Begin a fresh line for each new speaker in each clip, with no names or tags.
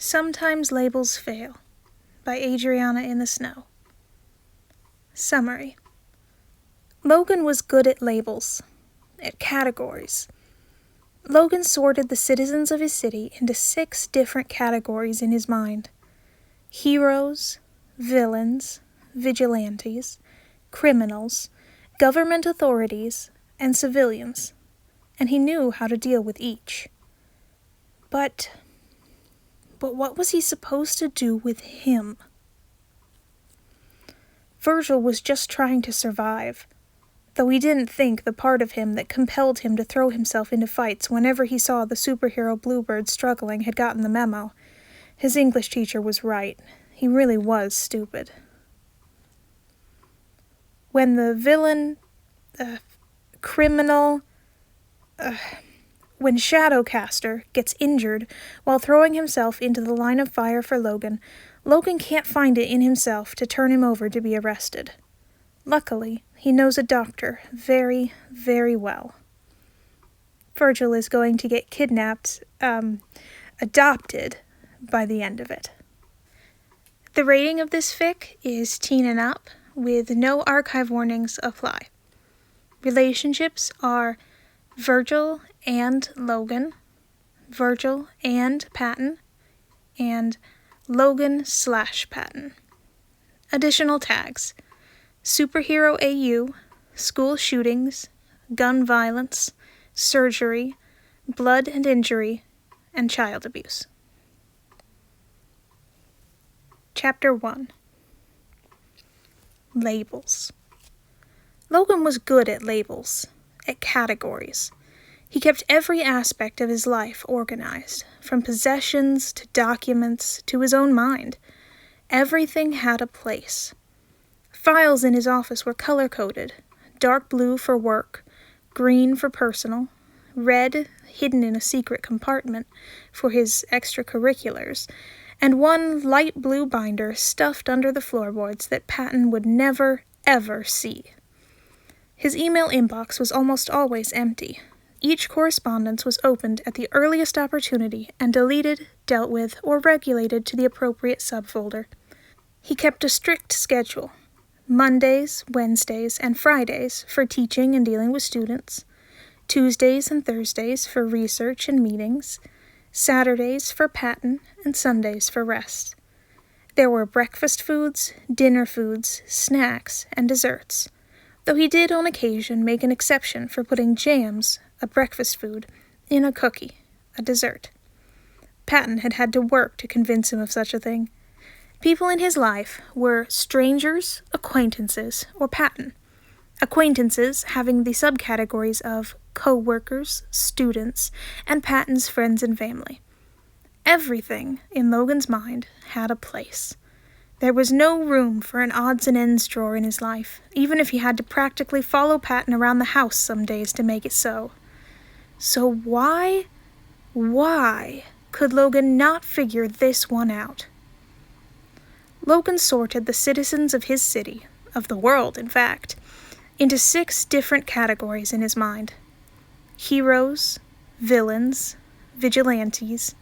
Sometimes Labels Fail by AdrianaintheSnow. Summary. Logan was good at labels, at categories. Logan sorted the citizens of his city into 6 different categories in his mind: heroes, villains, vigilantes, criminals, government authorities, and civilians, and he knew how to deal with each. But what was he supposed to do with him? Virgil was just trying to survive, though he didn't think the part of him that compelled him to throw himself into fights whenever he saw the superhero Bluebird struggling had gotten the memo. His English teacher was right. He really was stupid. When the villain, when Shadowcaster gets injured while throwing himself into the line of fire for Logan, Logan can't find it in himself to turn him over to be arrested. Luckily, he knows a doctor very, very well. Virgil is going to get adopted by the end of it. The rating of this fic is teen and up, with no archive warnings apply. Relationships are Virgil and Logan, Virgil and Patton, and Logan/Patton. Additional tags: superhero AU, school shootings, gun violence, surgery, blood and injury, and child abuse. Chapter 1. Labels. Logan was good at labels, at categories. He kept every aspect of his life organized, from possessions to documents to his own mind. Everything had a place. Files in his office were color-coded: dark blue for work, green for personal, red hidden in a secret compartment for his extracurriculars, and one light blue binder stuffed under the floorboards that Patton would never, ever see. His email inbox was almost always empty. Each correspondence was opened at the earliest opportunity and deleted, dealt with, or regulated to the appropriate subfolder. He kept a strict schedule: Mondays, Wednesdays, and Fridays for teaching and dealing with students, Tuesdays and Thursdays for research and meetings, Saturdays for Patton, and Sundays for rest. There were breakfast foods, dinner foods, snacks, and desserts, though he did on occasion make an exception for putting jams, a breakfast food, in a cookie, a dessert. Patton had had to work to convince him of such a thing. People in his life were strangers, acquaintances, or Patton. Acquaintances having the subcategories of co-workers, students, and Patton's friends and family. Everything, in Logan's mind, had a place. There was no room for an odds and ends drawer in his life, even if he had to practically follow Patton around the house some days to make it so. So why could Logan not figure this one out? Logan sorted the citizens of his city, of the world in fact, into 6 different categories in his mind: heroes, villains, vigilantes,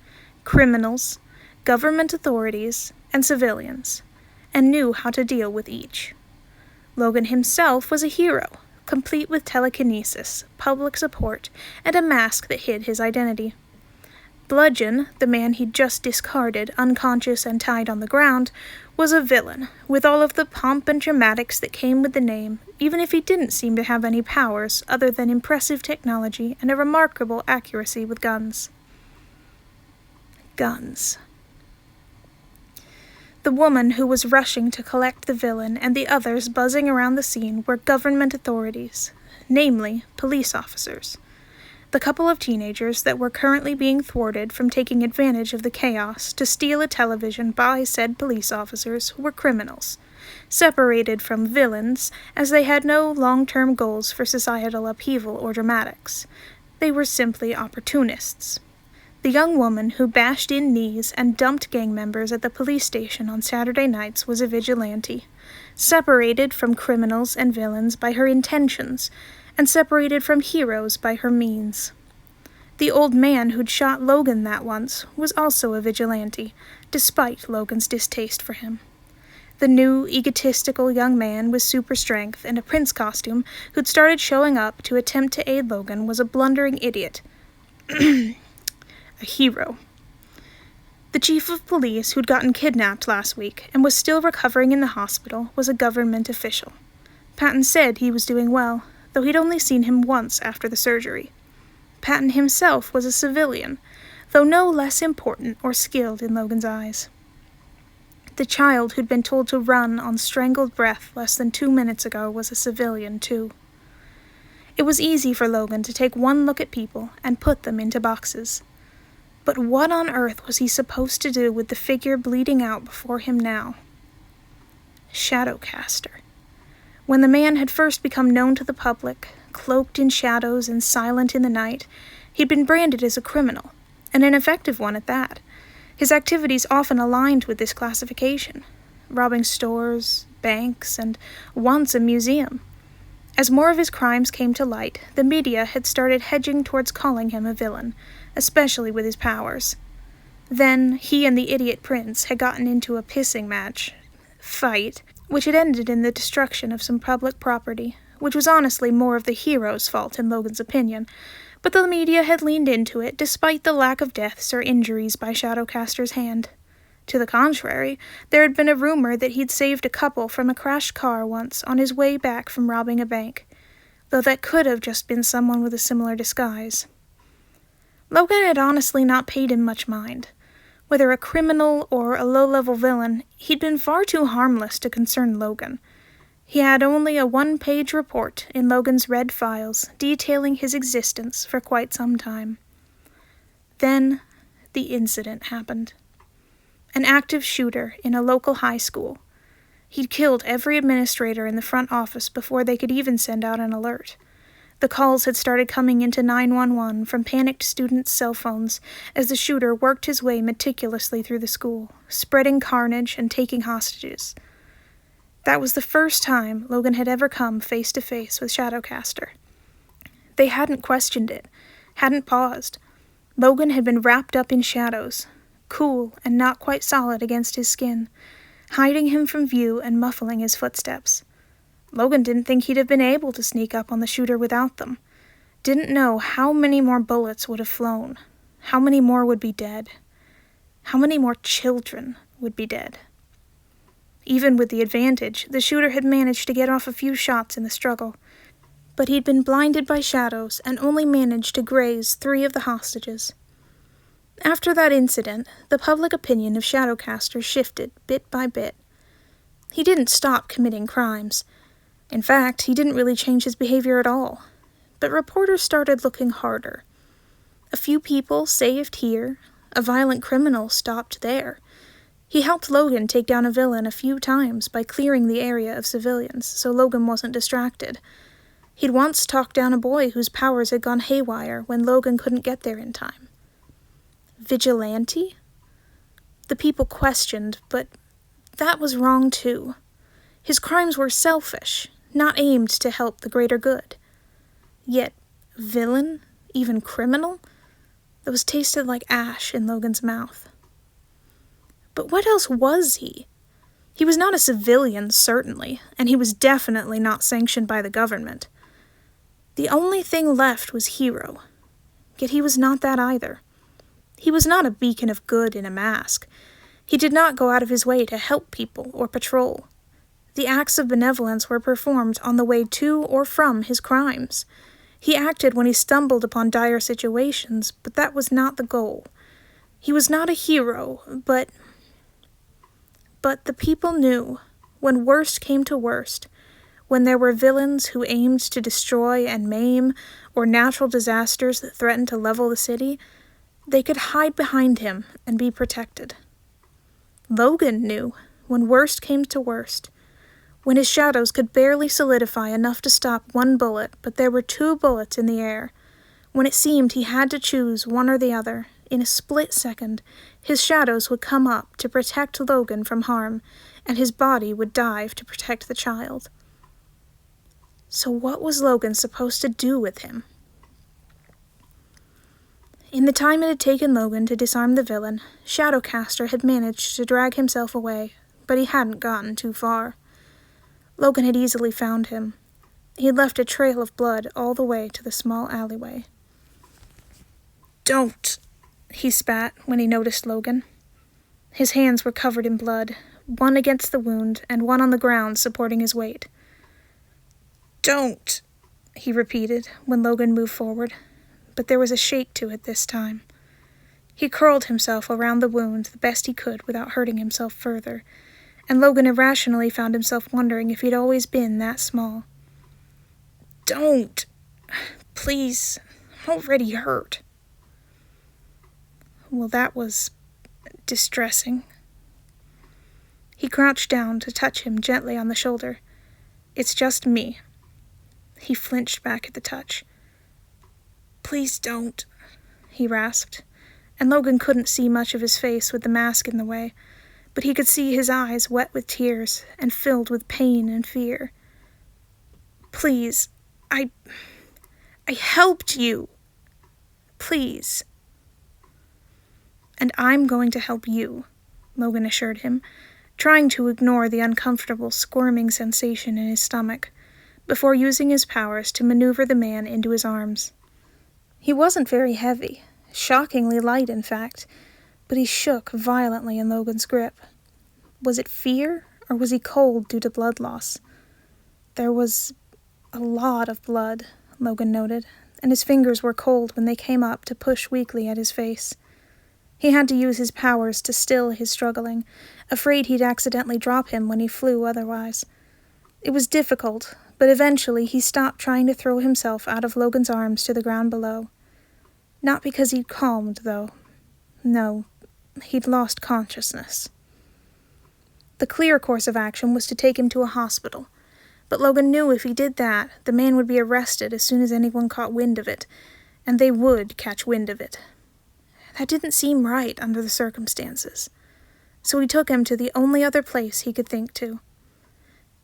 criminals, government authorities, and civilians, and knew how to deal with each. Logan himself was a hero, complete with telekinesis, public support, and a mask that hid his identity. Bludgeon, the man he'd just discarded, unconscious and tied on the ground, was a villain, with all of the pomp and dramatics that came with the name, even if he didn't seem to have any powers other than impressive technology and a remarkable accuracy with guns. Guns. The woman who was rushing to collect the villain and the others buzzing around the scene were government authorities, namely police officers. The couple of teenagers that were currently being thwarted from taking advantage of the chaos to steal a television by said police officers were criminals, separated from villains as they had no long-term goals for societal upheaval or dramatics. They were simply opportunists. The young woman who bashed in knees and dumped gang members at the police station on Saturday nights was a vigilante, separated from criminals and villains by her intentions, and separated from heroes by her means. The old man who'd shot Logan that once was also a vigilante, despite Logan's distaste for him. The new, egotistical young man with super strength and a prince costume who'd started showing up to attempt to aid Logan was a blundering idiot. A hero. The chief of police, who'd gotten kidnapped last week and was still recovering in the hospital, was a government official. Patton said he was doing well, though he'd only seen him once after the surgery. Patton himself was a civilian, though no less important or skilled in Logan's eyes. The child who'd been told to run on strangled breath less than 2 minutes ago was a civilian, too. It was easy for Logan to take one look at people and put them into boxes. But what on earth was he supposed to do with the figure bleeding out before him now? Shadowcaster. When the man had first become known to the public, cloaked in shadows and silent in the night, he'd been branded as a criminal, and an effective one at that. His activities often aligned with this classification, robbing stores, banks, and once a museum. As more of his crimes came to light, the media had started hedging towards calling him a villain, especially with his powers. Then, he and the idiot prince had gotten into a pissing fight, which had ended in the destruction of some public property, which was honestly more of the hero's fault in Logan's opinion, but the media had leaned into it despite the lack of deaths or injuries by Shadowcaster's hand. To the contrary, there had been a rumor that he'd saved a couple from a crashed car once on his way back from robbing a bank, though that could have just been someone with a similar disguise. Logan had honestly not paid him much mind. Whether a criminal or a low-level villain, he'd been far too harmless to concern Logan. He had only a 1-page report in Logan's red files detailing his existence for quite some time. Then, the incident happened. An active shooter in a local high school. He'd killed every administrator in the front office before they could even send out an alert. The calls had started coming into 911 from panicked students' cell phones as the shooter worked his way meticulously through the school, spreading carnage and taking hostages. That was the first time Logan had ever come face-to-face with Shadowcaster. They hadn't questioned it, hadn't paused. Logan had been wrapped up in shadows, cool and not quite solid against his skin, hiding him from view and muffling his footsteps. Logan didn't think he'd have been able to sneak up on the shooter without them. Didn't know how many more bullets would have flown, how many more would be dead, how many more children would be dead. Even with the advantage, the shooter had managed to get off a few shots in the struggle, but he'd been blinded by shadows and only managed to graze 3 of the hostages. After that incident, the public opinion of Shadowcaster shifted bit by bit. He didn't stop committing crimes. In fact, he didn't really change his behavior at all. But reporters started looking harder. A few people saved here, a violent criminal stopped there. He helped Logan take down a villain a few times by clearing the area of civilians, so Logan wasn't distracted. He'd once talked down a boy whose powers had gone haywire when Logan couldn't get there in time. Vigilante? The people questioned, but that was wrong too. His crimes were selfish, not aimed to help the greater good. Yet, villain, even criminal, those tasted like ash in Logan's mouth. But what else was he? He was not a civilian, certainly, and he was definitely not sanctioned by the government. The only thing left was hero, yet he was not that either. He was not a beacon of good in a mask. He did not go out of his way to help people or patrol. The acts of benevolence were performed on the way to or from his crimes. He acted when he stumbled upon dire situations, but that was not the goal. He was not a hero, but the people knew, when worst came to worst, when there were villains who aimed to destroy and maim, or natural disasters that threatened to level the city, they could hide behind him and be protected. Logan knew, when worst came to worst, when his shadows could barely solidify enough to stop 1 bullet, but there were 2 bullets in the air, when it seemed he had to choose one or the other, in a split second, his shadows would come up to protect Logan from harm, and his body would dive to protect the child. So what was Logan supposed to do with him? In the time it had taken Logan to disarm the villain, Shadowcaster had managed to drag himself away, but he hadn't gotten too far. Logan had easily found him. He had left a trail of blood all the way to the small alleyway. "Don't!" he spat when he noticed Logan. His hands were covered in blood, one against the wound and one on the ground supporting his weight. "Don't!" he repeated when Logan moved forward, but there was a shake to it this time. He curled himself around the wound the best he could without hurting himself further, and Logan irrationally found himself wondering if he'd always been that small. "Don't! Please, I'm already hurt." Well, that was distressing. He crouched down to touch him gently on the shoulder. "It's just me." He flinched back at the touch. "Please don't," he rasped, and Logan couldn't see much of his face with the mask in the way, but he could see his eyes wet with tears and filled with pain and fear. "Please, I helped you. Please." "And I'm going to help you," Logan assured him, trying to ignore the uncomfortable squirming sensation in his stomach, before using his powers to maneuver the man into his arms. He wasn't very heavy, shockingly light in fact, but he shook violently in Logan's grip. Was it fear, or was he cold due to blood loss? There was a lot of blood, Logan noted, and his fingers were cold when they came up to push weakly at his face. He had to use his powers to still his struggling, afraid he'd accidentally drop him when he flew otherwise. It was difficult, but eventually he stopped trying to throw himself out of Logan's arms to the ground below. Not because he'd calmed, though. No, he'd lost consciousness. The clear course of action was to take him to a hospital, but Logan knew if he did that, the man would be arrested as soon as anyone caught wind of it, and they would catch wind of it. That didn't seem right under the circumstances, so he took him to the only other place he could think to.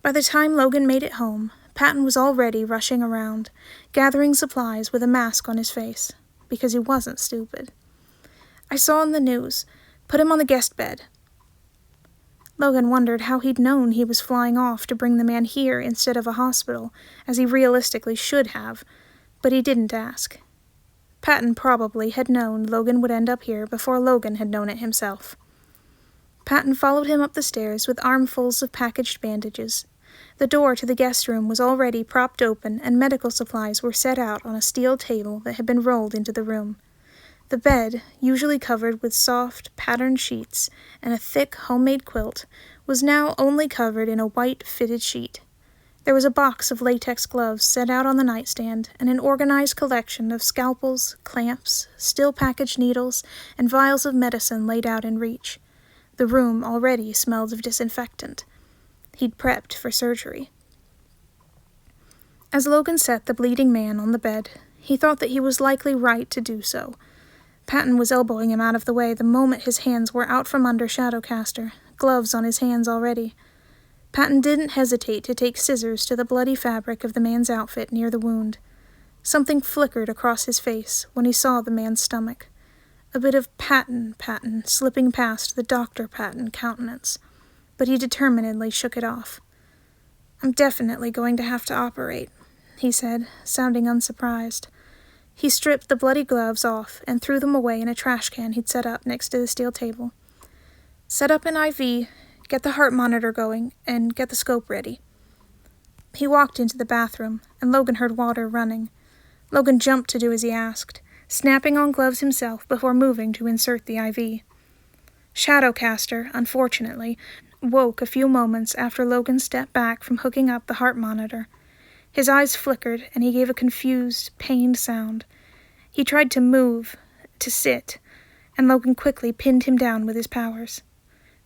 By the time Logan made it home, Patton was already rushing around, gathering supplies with a mask on his face, because he wasn't stupid. "I saw in the news. Put him on the guest bed." Logan wondered how he'd known he was flying off to bring the man here instead of a hospital, as he realistically should have, but he didn't ask. Patton probably had known Logan would end up here before Logan had known it himself. Patton followed him up the stairs with armfuls of packaged bandages. The door to the guest room was already propped open, and medical supplies were set out on a steel table that had been rolled into the room. The bed, usually covered with soft, patterned sheets and a thick homemade quilt, was now only covered in a white fitted sheet. There was a box of latex gloves set out on the nightstand, and an organized collection of scalpels, clamps, still-packaged needles, and vials of medicine laid out in reach. The room already smelled of disinfectant. He'd prepped for surgery. As Logan set the bleeding man on the bed, he thought that he was likely right to do so. Patton was elbowing him out of the way the moment his hands were out from under Shadowcaster, gloves on his hands already. Patton didn't hesitate to take scissors to the bloody fabric of the man's outfit near the wound. Something flickered across his face when he saw the man's stomach. A bit of Patton slipping past the Dr. Patton countenance, but he determinedly shook it off. "I'm definitely going to have to operate," he said, sounding unsurprised. He stripped the bloody gloves off and threw them away in a trash can he'd set up next to the steel table. "Set up an IV, get the heart monitor going, and get the scope ready." He walked into the bathroom, and Logan heard water running. Logan jumped to do as he asked, snapping on gloves himself before moving to insert the IV. Shadowcaster, unfortunately, woke a few moments after Logan stepped back from hooking up the heart monitor. His eyes flickered, and he gave a confused, pained sound. He tried to move, to sit, and Logan quickly pinned him down with his powers.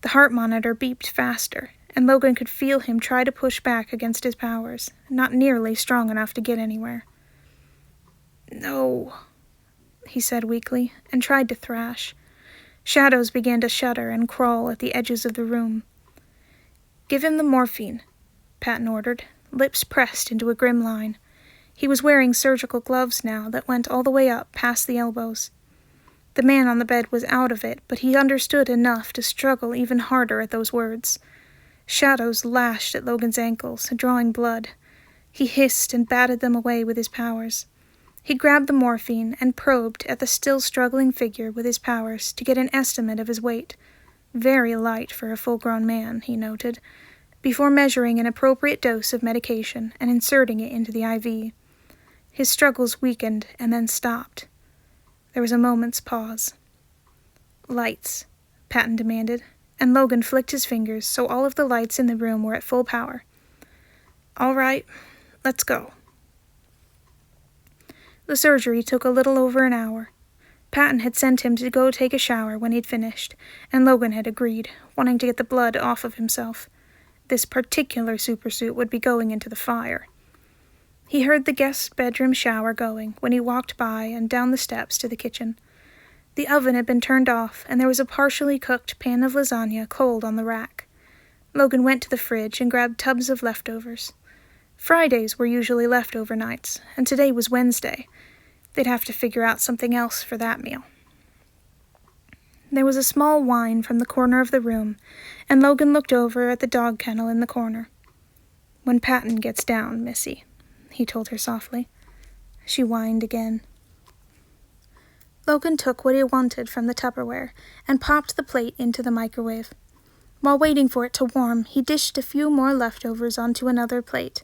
The heart monitor beeped faster, and Logan could feel him try to push back against his powers, not nearly strong enough to get anywhere. "No," he said weakly, and tried to thrash. Shadows began to shudder and crawl at the edges of the room. "Give him the morphine," Patton ordered, lips pressed into a grim line. He was wearing surgical gloves now that went all the way up past the elbows. The man on the bed was out of it, but he understood enough to struggle even harder at those words. Shadows lashed at Logan's ankles, drawing blood. He hissed and batted them away with his powers. He grabbed the morphine and probed at the still struggling figure with his powers to get an estimate of his weight. Very light for a full-grown man, he noted, before measuring an appropriate dose of medication and inserting it into the IV. His struggles weakened and then stopped. There was a moment's pause. "Lights," Patton demanded, and Logan flicked his fingers so all of the lights in the room were at full power. "All right, let's go." The surgery took a little over an hour. Patton had sent him to go take a shower when he'd finished, and Logan had agreed, wanting to get the blood off of himself. This particular supersuit would be going into the fire. He heard the guest bedroom shower going when he walked by and down the steps to the kitchen. The oven had been turned off, and there was a partially cooked pan of lasagna cold on the rack. Logan went to the fridge and grabbed tubs of leftovers. Fridays were usually leftover nights, and today was Wednesday. They'd have to figure out something else for that meal. There was a small whine from the corner of the room, and Logan looked over at the dog kennel in the corner. "When Patton gets down, Missy," he told her softly. She whined again. Logan took what he wanted from the Tupperware and popped the plate into the microwave. While waiting for it to warm, he dished a few more leftovers onto another plate.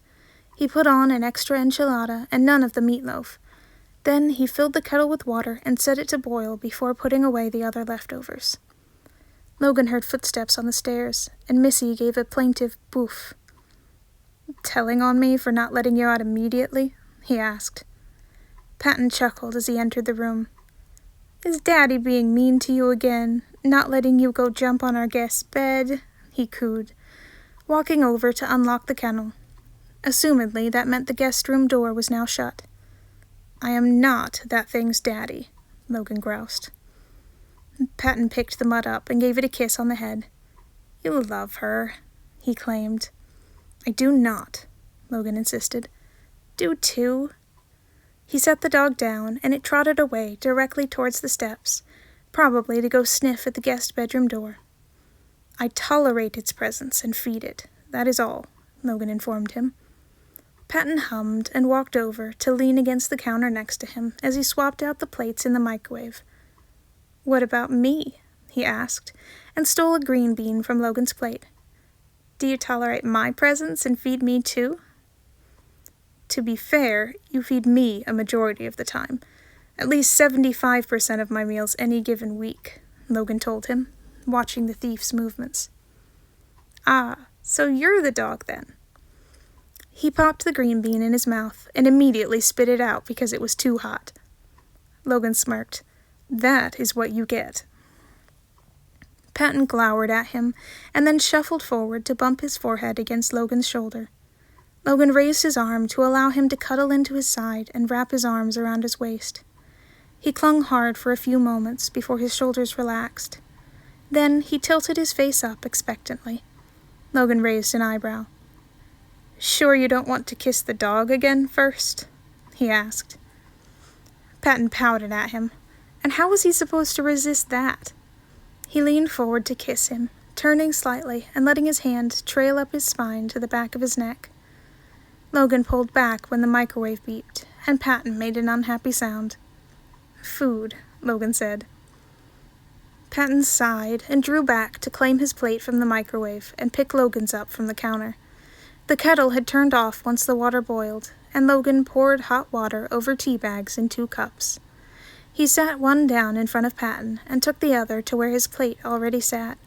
He put on an extra enchilada and none of the meatloaf. Then he filled the kettle with water and set it to boil before putting away the other leftovers. Logan heard footsteps on the stairs, and Missy gave a plaintive boof. "Telling on me for not letting you out immediately?" he asked. Patton chuckled as he entered the room. "Is Daddy being mean to you again, not letting you go jump on our guest's bed?" he cooed, walking over to unlock the kennel. Assumedly, that meant the guest room door was now shut. "I am not that thing's daddy," Logan groused. Patton picked the mutt up and gave it a kiss on the head. "You love her," he claimed. "I do not," Logan insisted. "Do too." He set the dog down, and it trotted away directly towards the steps, probably to go sniff at the guest bedroom door. "I tolerate its presence and feed it, that is all," Logan informed him. Patton hummed and walked over to lean against the counter next to him as he swapped out the plates in the microwave. "What about me?" he asked, and stole a green bean from Logan's plate. "Do you tolerate my presence and feed me too?" "To be fair, you feed me a majority of the time. At least 75% of my meals any given week," Logan told him, watching the thief's movements. "Ah, so you're the dog then." He popped the green bean in his mouth and immediately spit it out because it was too hot. Logan smirked. "That is what you get." Patton glowered at him and then shuffled forward to bump his forehead against Logan's shoulder. Logan raised his arm to allow him to cuddle into his side and wrap his arms around his waist. He clung hard for a few moments before his shoulders relaxed. Then he tilted his face up expectantly. Logan raised an eyebrow. "Sure you don't want to kiss the dog again first?" he asked. Patton pouted at him, and how was he supposed to resist that? He leaned forward to kiss him, turning slightly and letting his hand trail up his spine to the back of his neck. Logan pulled back when the microwave beeped, and Patton made an unhappy sound. "Food," Logan said. Patton sighed and drew back to claim his plate from the microwave and pick Logan's up from the counter. The kettle had turned off once the water boiled, and Logan poured hot water over tea bags in 2 cups. He sat one down in front of Patton and took the other to where his plate already sat.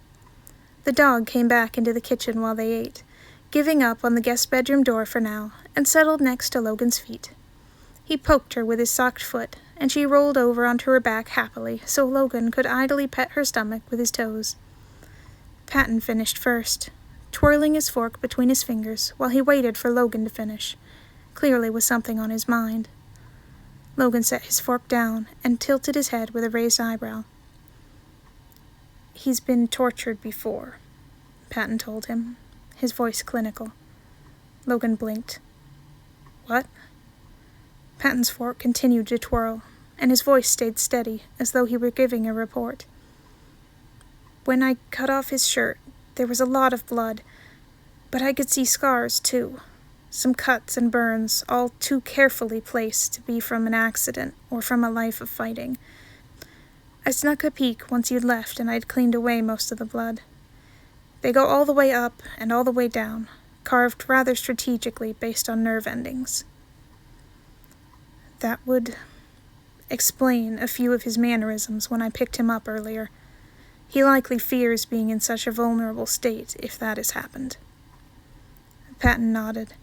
The dog came back into the kitchen while they ate, giving up on the guest bedroom door for now, and settled next to Logan's feet. He poked her with his socked foot, and she rolled over onto her back happily so Logan could idly pet her stomach with his toes. Patton finished first, twirling his fork between his fingers while he waited for Logan to finish, clearly with something on his mind. Logan set his fork down and tilted his head with a raised eyebrow. "He's been tortured before," Patton told him, his voice clinical. Logan blinked. "What?" Patton's fork continued to twirl, and his voice stayed steady, as though he were giving a report. When I cut off his shirt, there was a lot of blood, but I could see scars, too. Some cuts and burns, all too carefully placed to be from an accident or from a life of fighting. I snuck a peek once you'd left and I'd cleaned away most of the blood. They go all the way up and all the way down, carved rather strategically based on nerve endings. That would explain a few of his mannerisms when I picked him up earlier. He likely fears being in such a vulnerable state if that has happened. Patton nodded.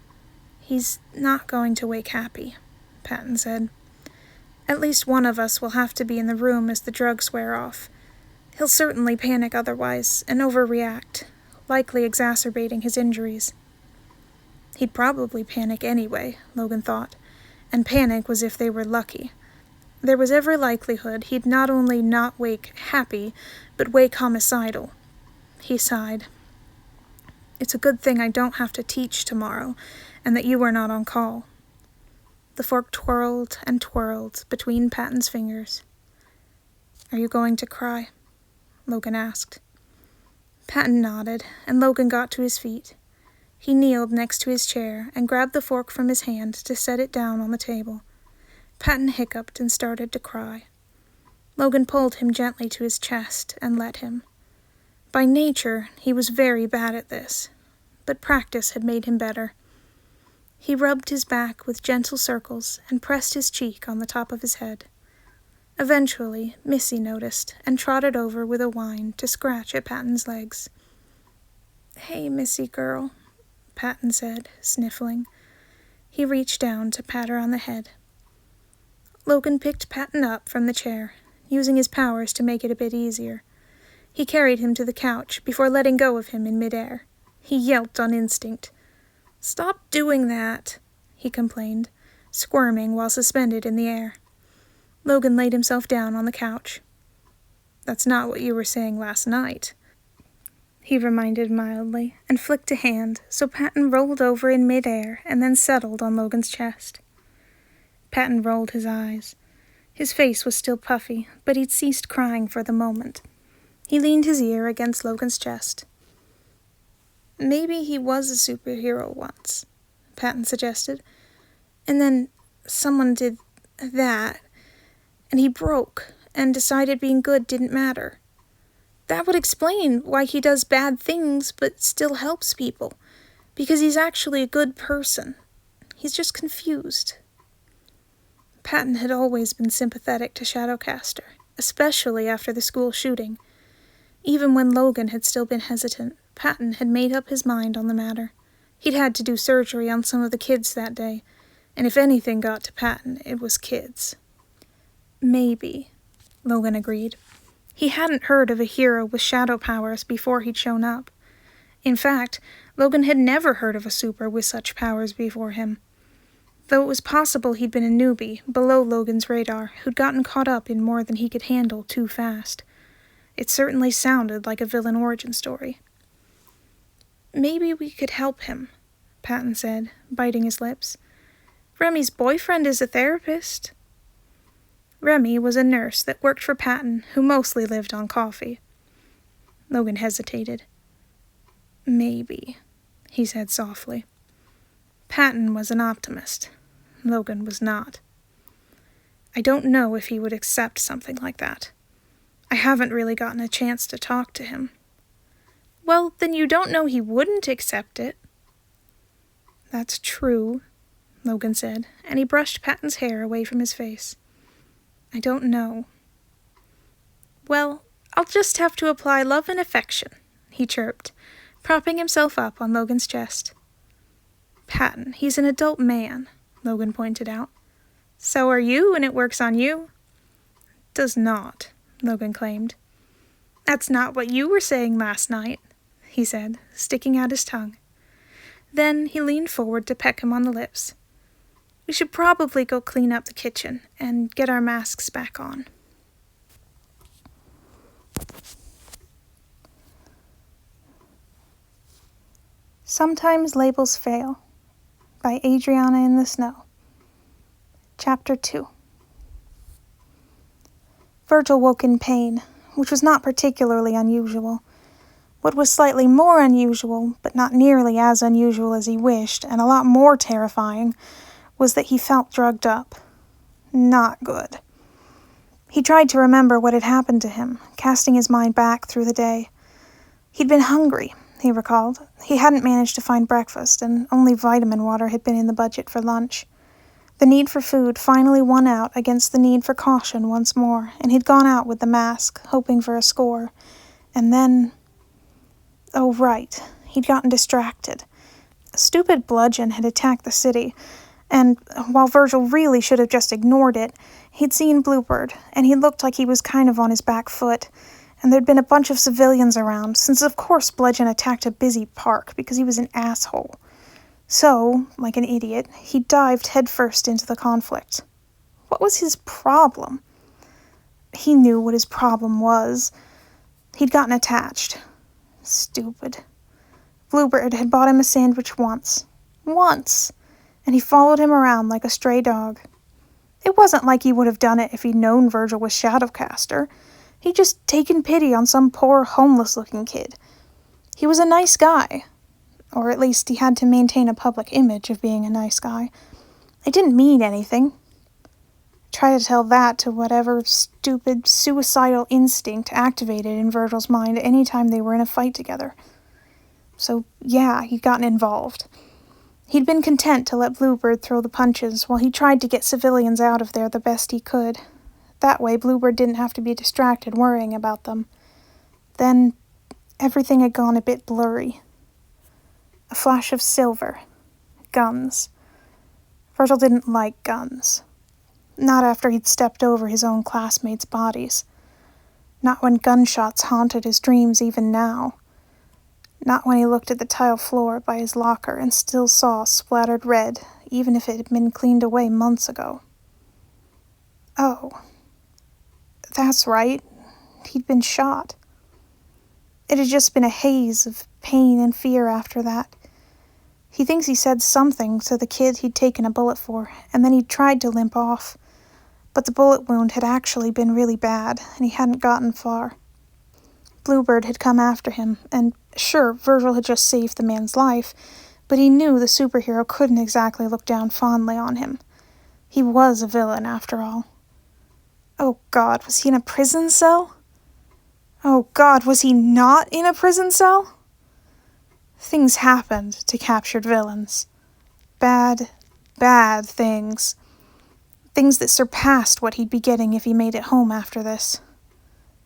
He's not going to wake happy, Patton said. At least one of us will have to be in the room as the drugs wear off. He'll certainly panic otherwise and overreact, likely exacerbating his injuries. He'd probably panic anyway, Logan thought, and panic was if they were lucky. There was every likelihood he'd not only not wake happy, but wake homicidal. He sighed. It's a good thing I don't have to teach tomorrow, and that you are not on call. The fork twirled and twirled between Patton's fingers. Are you going to cry? Logan asked. Patton nodded, and Logan got to his feet. He kneeled next to his chair and grabbed the fork from his hand to set it down on the table. Patton hiccuped and started to cry. Logan pulled him gently to his chest and let him. By nature, he was very bad at this, but practice had made him better. He rubbed his back with gentle circles and pressed his cheek on the top of his head. Eventually, Missy noticed and trotted over with a whine to scratch at Patton's legs. Hey, Missy girl, Patton said, sniffling. He reached down to pat her on the head. Logan picked Patton up from the chair, using his powers to make it a bit easier. He carried him to the couch before letting go of him in midair. He yelped on instinct. Stop doing that, he complained, squirming while suspended in the air. Logan laid himself down on the couch. That's not what you were saying last night, he reminded mildly, and flicked a hand so Patton rolled over in midair and then settled on Logan's chest. Patton rolled his eyes. His face was still puffy, but he'd ceased crying for the moment. He leaned his ear against Logan's chest. Maybe he was a superhero once, Patton suggested. And then someone did that, and he broke and decided being good didn't matter. That would explain why he does bad things but still helps people, because he's actually a good person. He's just confused. Patton had always been sympathetic to Shadowcaster, especially after the school shooting. Even when Logan had still been hesitant, Patton had made up his mind on the matter. He'd had to do surgery on some of the kids that day, and if anything got to Patton, it was kids. Maybe, Logan agreed. He hadn't heard of a hero with shadow powers before he'd shown up. In fact, Logan had never heard of a super with such powers before him. Though it was possible he'd been a newbie, below Logan's radar, who'd gotten caught up in more than he could handle too fast. It certainly sounded like a villain origin story. Maybe we could help him, Patton said, biting his lips. Remy's boyfriend is a therapist. Remy was a nurse that worked for Patton, who mostly lived on coffee. Logan hesitated. Maybe, he said softly. Patton was an optimist. Logan was not. I don't know if he would accept something like that. I haven't really gotten a chance to talk to him. Well, then you don't know he wouldn't accept it. That's true, Logan said, and he brushed Patton's hair away from his face. I don't know. Well, I'll just have to apply love and affection, he chirped, propping himself up on Logan's chest. Patton, he's an adult man, Logan pointed out. So are you, and it works on you. Does not, Logan claimed. That's not what you were saying last night, he said, sticking out his tongue. Then he leaned forward to peck him on the lips. We should probably go clean up the kitchen and get our masks back on. Sometimes Labels Fail, by AdrianaintheSnow. Chapter 2. Virgil woke in pain, which was not particularly unusual. What was slightly more unusual, but not nearly as unusual as he wished, and a lot more terrifying, was that he felt drugged up. Not good. He tried to remember what had happened to him, casting his mind back through the day. He'd been hungry, he recalled. He hadn't managed to find breakfast, and only vitamin water had been in the budget for lunch. The need for food finally won out against the need for caution once more, and he'd gone out with the mask, hoping for a score. And then... oh, right. He'd gotten distracted. A stupid bludgeon had attacked the city, and while Virgil really should have just ignored it, he'd seen Bluebird, and he looked like he was kind of on his back foot, and there'd been a bunch of civilians around, since of course Bludgeon attacked a busy park because he was an asshole. So, like an idiot, he dived headfirst into the conflict. What was his problem? He knew what his problem was. He'd gotten attached. Stupid. Bluebird had bought him a sandwich once. Once! And he followed him around like a stray dog. It wasn't like he would have done it if he'd known Virgil was Shadowcaster. He'd just taken pity on some poor, homeless-looking kid. He was a nice guy. Or at least he had to maintain a public image of being a nice guy. It didn't mean anything. Try to tell that to whatever stupid, suicidal instinct activated in Virgil's mind any time they were in a fight together. So, yeah, he'd gotten involved. He'd been content to let Bluebird throw the punches while he tried to get civilians out of there the best he could. That way, Bluebird didn't have to be distracted worrying about them. Then, everything had gone a bit blurry. A flash of silver. Guns. Virgil didn't like guns. Not after he'd stepped over his own classmates' bodies. Not when gunshots haunted his dreams even now. Not when he looked at the tile floor by his locker and still saw splattered red, even if it had been cleaned away months ago. Oh. That's right. He'd been shot. It had just been a haze of pain and fear after that. He thinks he said something to the kid he'd taken a bullet for, and then he'd tried to limp off. But the bullet wound had actually been really bad, and he hadn't gotten far. Bluebird had come after him, and sure, Virgil had just saved the man's life, but he knew the superhero couldn't exactly look down fondly on him. He was a villain, after all. Oh God, was he in a prison cell? Oh God, was he not in a prison cell? Things happened to captured villains. Bad, bad things. Things that surpassed what he'd be getting if he made it home after this.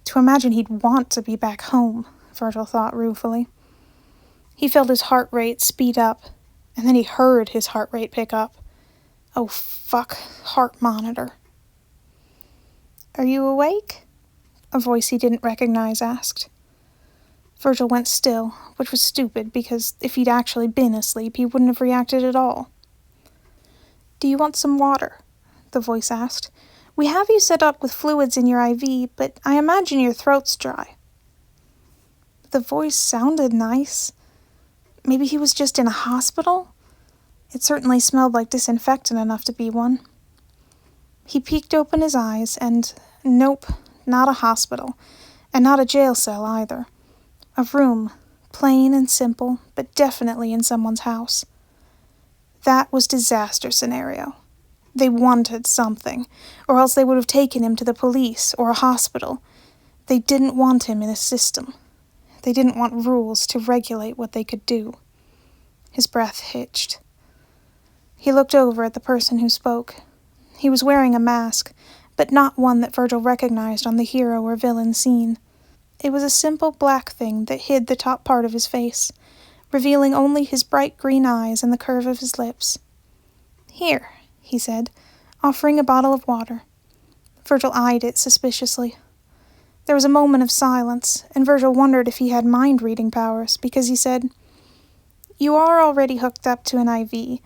To imagine he'd want to be back home, Virgil thought ruefully. He felt his heart rate speed up, and then he heard his heart rate pick up. Oh, fuck, heart monitor. Are you awake? A voice he didn't recognize asked. Virgil went still, which was stupid because if he'd actually been asleep, he wouldn't have reacted at all. Do you want some water? The voice asked. We have you set up with fluids in your IV, but I imagine your throat's dry. The voice sounded nice. Maybe he was just in a hospital? It certainly smelled like disinfectant enough to be one. He peeked open his eyes and, nope, not a hospital, and not a jail cell either. A room, plain and simple, but definitely in someone's house. That was disaster scenario. They wanted something, or else they would have taken him to the police or a hospital. They didn't want him in a system. They didn't want rules to regulate what they could do. His breath hitched. He looked over at the person who spoke. He was wearing a mask, but not one that Virgil recognized on the hero or villain scene. It was a simple black thing that hid the top part of his face, revealing only his bright green eyes and the curve of his lips. Here, he said, offering a bottle of water. Virgil eyed it suspiciously. There was a moment of silence, and Virgil wondered if he had mind-reading powers, because he said, You are already hooked up to an IV.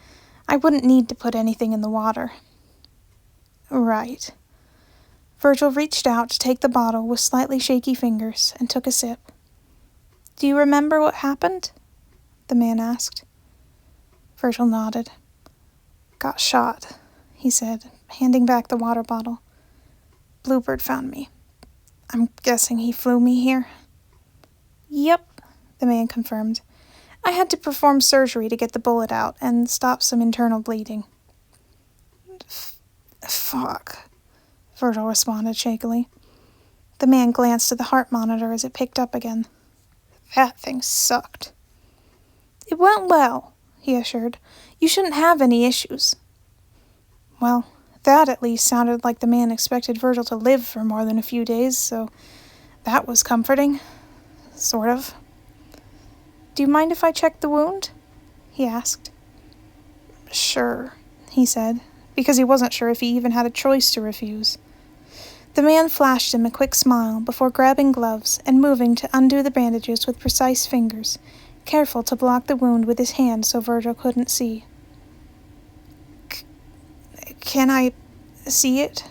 I wouldn't need to put anything in the water. Right. Virgil reached out to take the bottle with slightly shaky fingers and took a sip. Do you remember what happened? The man asked. Virgil nodded. Got shot, he said, handing back the water bottle. Bluebird found me. I'm guessing he flew me here. Yep, the man confirmed. I had to perform surgery to get the bullet out and stop some internal bleeding. Fuck, Virgil responded shakily. The man glanced at the heart monitor as it picked up again. That thing sucked. It went well, he assured. You shouldn't have any issues. Well, that at least sounded like the man expected Virgil to live for more than a few days, so that was comforting. Sort of. Do you mind if I check the wound? He asked. Sure, he said, because he wasn't sure if he even had a choice to refuse. The man flashed him a quick smile before grabbing gloves and moving to undo the bandages with precise fingers, careful to block the wound with his hand so Virgil couldn't see. Can I see it?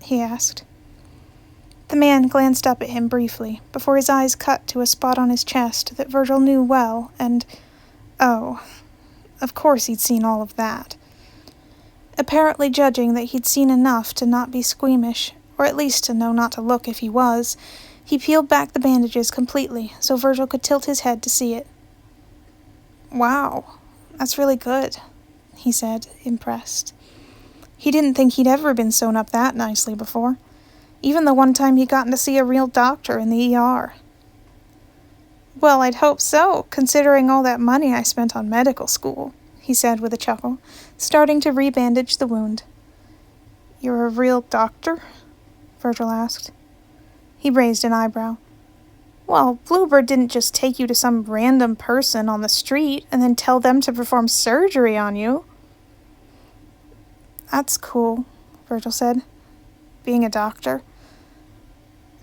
He asked. The man glanced up at him briefly, before his eyes cut to a spot on his chest that Virgil knew well, and, oh, of course he'd seen all of that. Apparently judging that he'd seen enough to not be squeamish, or at least to know not to look if he was, he peeled back the bandages completely so Virgil could tilt his head to see it. Wow, that's really good, he said, impressed. He didn't think he'd ever been sewn up that nicely before, even the one time he'd gotten to see a real doctor in the ER. Well, I'd hope so, considering all that money I spent on medical school, he said with a chuckle, starting to rebandage the wound. You're a real doctor? Virgil asked. He raised an eyebrow. Well, Bluebird didn't just take you to some random person on the street and then tell them to perform surgery on you. That's cool, Virgil said. Being a doctor.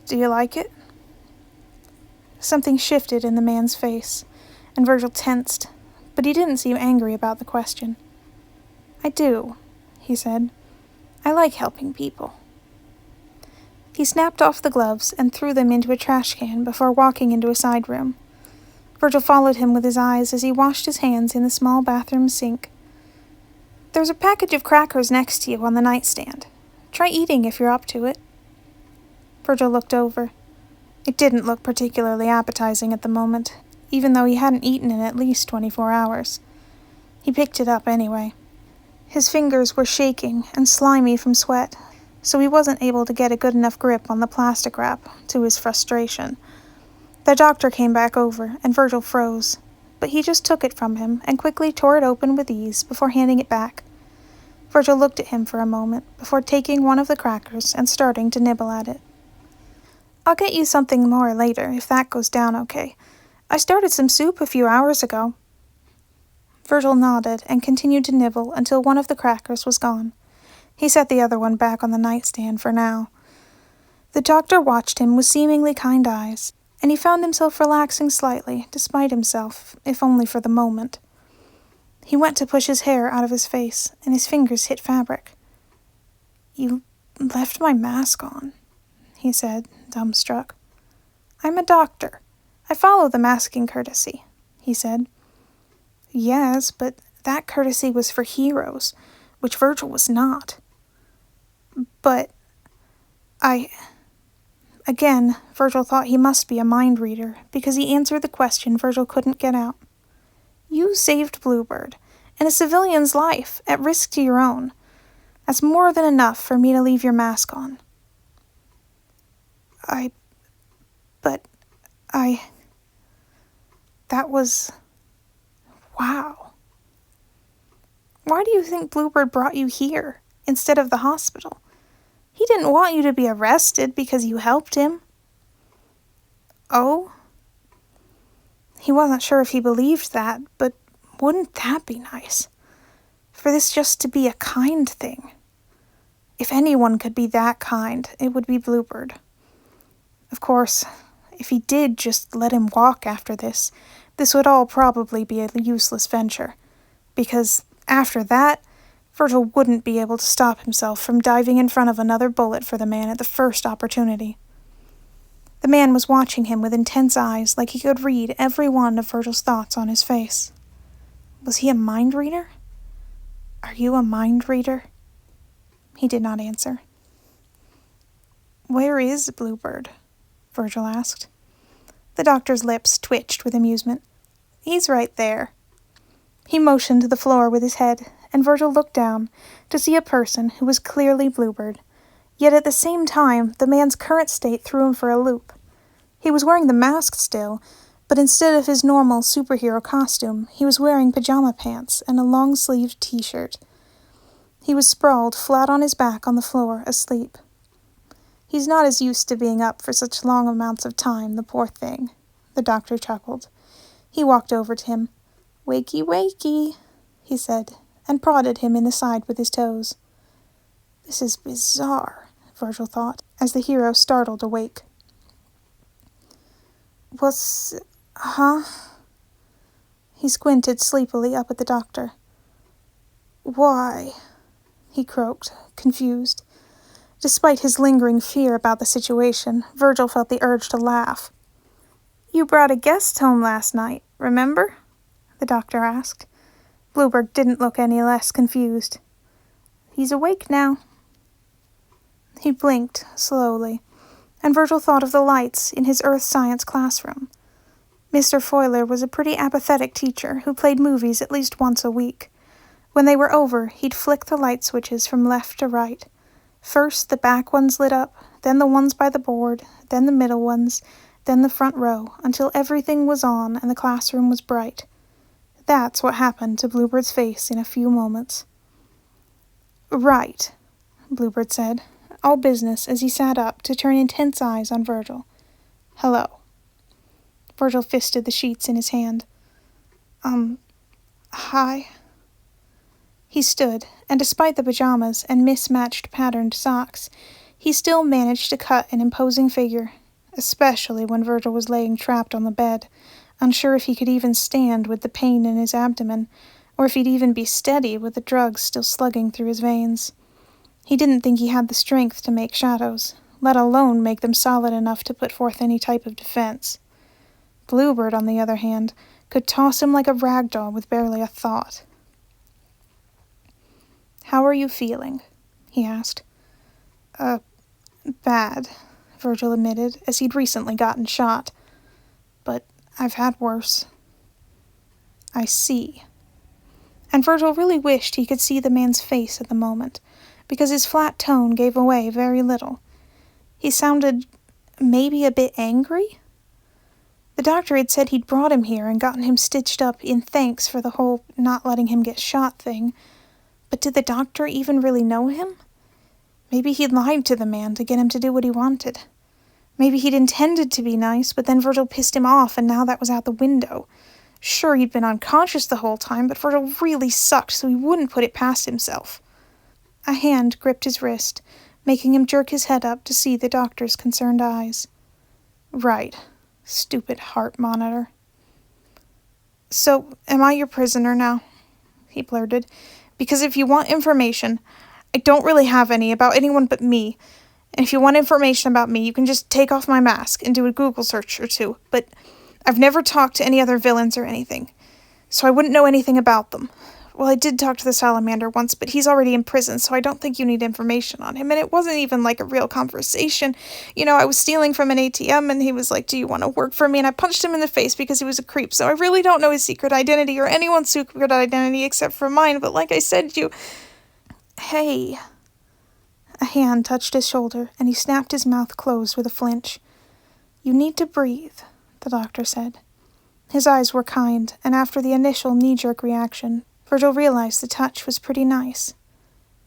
Do you like it? Something shifted in the man's face, and Virgil tensed, but he didn't seem angry about the question. I do, he said. I like helping people. He snapped off the gloves and threw them into a trash can before walking into a side room. Virgil followed him with his eyes as he washed his hands in the small bathroom sink. There's a package of crackers next to you on the nightstand. Try eating if you're up to it. Virgil looked over. It didn't look particularly appetizing at the moment, even though he hadn't eaten in at least 24 hours. He picked it up anyway. His fingers were shaking and slimy from sweat, so he wasn't able to get a good enough grip on the plastic wrap, to his frustration. The doctor came back over, and Virgil froze, but he just took it from him and quickly tore it open with ease before handing it back. Virgil looked at him for a moment before taking one of the crackers and starting to nibble at it. I'll get you something more later, if that goes down okay. I started some soup a few hours ago. Virgil nodded and continued to nibble until one of the crackers was gone. He set the other one back on the nightstand for now. The doctor watched him with seemingly kind eyes, and he found himself relaxing slightly, despite himself, if only for the moment. He went to push his hair out of his face, and his fingers hit fabric. You left my mask on, he said, dumbstruck. I'm a doctor. I follow the masking courtesy, he said. Yes, but that courtesy was for heroes, which Virgil was not. But Again, Virgil thought he must be a mind reader, because he answered the question Virgil couldn't get out. You saved Bluebird, and a civilian's life, at risk to your own. That's more than enough for me to leave your mask on. That was... Wow. Why do you think Bluebird brought you here, instead of the hospital? He didn't want you to be arrested because you helped him. Oh? He wasn't sure if he believed that, but wouldn't that be nice? For this just to be a kind thing. If anyone could be that kind, it would be Bluebird. Of course, if he did just let him walk after this would all probably be a useless venture, because after that, Virgil wouldn't be able to stop himself from diving in front of another bullet for the man at the first opportunity. The man was watching him with intense eyes like he could read every one of Virgil's thoughts on his face. Was he a mind reader? Are you a mind reader? He did not answer. "Where is Bluebird?" Virgil asked. The doctor's lips twitched with amusement. "He's right there." He motioned to the floor with his head, and Virgil looked down to see a person who was clearly Bluebird. Yet at the same time, the man's current state threw him for a loop. He was wearing the mask still, but instead of his normal superhero costume, he was wearing pajama pants and a long-sleeved t-shirt. He was sprawled flat on his back on the floor, asleep. "He's not as used to being up for such long amounts of time, the poor thing," the doctor chuckled. He walked over to him. "Wakey, wakey," he said, and prodded him in the side with his toes. This is bizarre, Virgil thought, as the hero startled awake. Huh? He squinted sleepily up at the doctor. "Why?" he croaked, confused. Despite his lingering fear about the situation, Virgil felt the urge to laugh. "You brought a guest home last night, remember?" the doctor asked. Bluebird didn't look any less confused. "He's awake now." He blinked slowly, and Virgil thought of the lights in his earth science classroom. Mr. Foiler was a pretty apathetic teacher who played movies at least once a week. When they were over, he'd flick the light switches from left to right. First the back ones lit up, then the ones by the board, then the middle ones, then the front row, until everything was on and the classroom was bright. That's what happened to Bluebird's face in a few moments. "Right," Bluebird said, all business as he sat up to turn intense eyes on Virgil. "Hello." Virgil fisted the sheets in his hand. Hi." He stood, and despite the pajamas and mismatched patterned socks, he still managed to cut an imposing figure, especially when Virgil was laying trapped on the bed, unsure if he could even stand with the pain in his abdomen, or if he'd even be steady with the drugs still slugging through his veins. He didn't think he had the strength to make shadows, let alone make them solid enough to put forth any type of defense. Bluebird, on the other hand, could toss him like a rag doll with barely a thought. "How are you feeling?" he asked. Bad," Virgil admitted, as he'd recently gotten shot. "But I've had worse." "I see." And Virgil really wished he could see the man's face at the moment, because his flat tone gave away very little. He sounded maybe a bit angry? The doctor had said he'd brought him here and gotten him stitched up in thanks for the whole not letting him get shot thing. But did the doctor even really know him? Maybe he'd lied to the man to get him to do what he wanted. Maybe he'd intended to be nice, but then Virgil pissed him off, and now that was out the window. Sure, he'd been unconscious the whole time, but Virgil really sucked, so he wouldn't put it past himself. A hand gripped his wrist, making him jerk his head up to see the doctor's concerned eyes. "Right. Stupid heart monitor." "So, am I your prisoner now?" he blurted. "Because if you want information, I don't really have any about anyone but me. And if you want information about me, you can just take off my mask and do a Google search or two. But I've never talked to any other villains or anything, so I wouldn't know anything about them. Well, I did talk to the salamander once, but he's already in prison, so I don't think you need information on him. And it wasn't even like a real conversation. You know, I was stealing from an ATM, and he was like, 'Do you want to work for me?' And I punched him in the face because he was a creep. So I really don't know his secret identity or anyone's secret identity except for mine. But like I said, you..." "Hey." A hand touched his shoulder, and he snapped his mouth closed with a flinch. "You need to breathe," the doctor said. His eyes were kind, and after the initial knee-jerk reaction, Virgil realized the touch was pretty nice.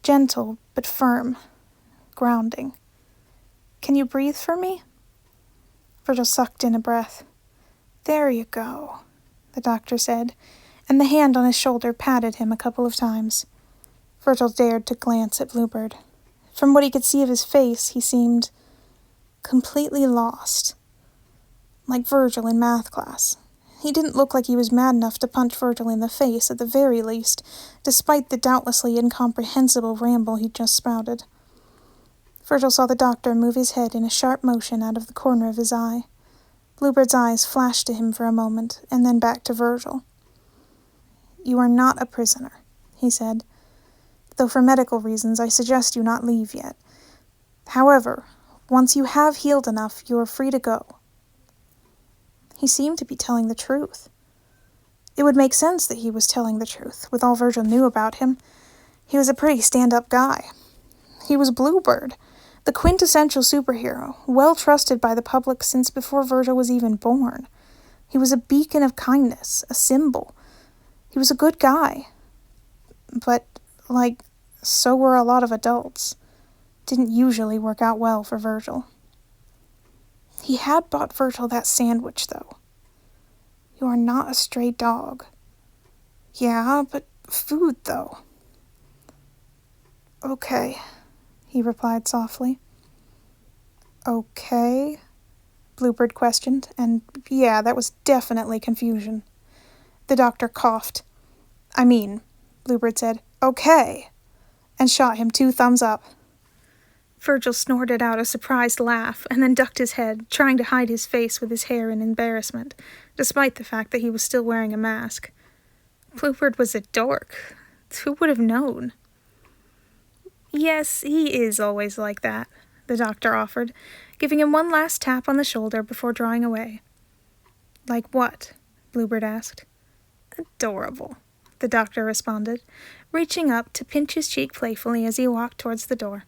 Gentle, but firm. Grounding. "Can you breathe for me?" Virgil sucked in a breath. "There you go," the doctor said, and the hand on his shoulder patted him a couple of times. Virgil dared to glance at Bluebird. From what he could see of his face, he seemed completely lost. Like Virgil in math class. He didn't look like he was mad enough to punch Virgil in the face, at the very least, despite the doubtlessly incomprehensible ramble he'd just spouted. Virgil saw the doctor move his head in a sharp motion out of the corner of his eye. Bluebird's eyes flashed to him for a moment, and then back to Virgil. "You are not a prisoner," he said. "Though for medical reasons I suggest you not leave yet. However, Once you have healed enough, you are free to go." He seemed to be telling the truth. It would make sense that he was telling the truth, with all Virgil knew about him. He was a pretty stand-up guy. He was Bluebird, the quintessential superhero, well trusted by the public since before Virgil was even born. He was a beacon of kindness, a symbol. He was a good guy. But, so were a lot of adults. Didn't usually work out well for Virgil. He had bought Virgil that sandwich, though. "You are not a stray dog." "Yeah, but food, though." "Okay," he replied softly. "Okay?" Bluebird questioned, and yeah, that was definitely confusion. The doctor coughed. Bluebird said, "Okay," and shot him 2 thumbs up. Virgil snorted out a surprised laugh and then ducked his head, trying to hide his face with his hair in embarrassment, despite the fact that he was still wearing a mask. Bluebird was a dork. Who would have known? "Yes, he is always like that," the doctor offered, giving him one last tap on the shoulder before drawing away. "Like what?" Bluebird asked. "Adorable," the doctor responded, reaching up to pinch his cheek playfully as he walked towards the door.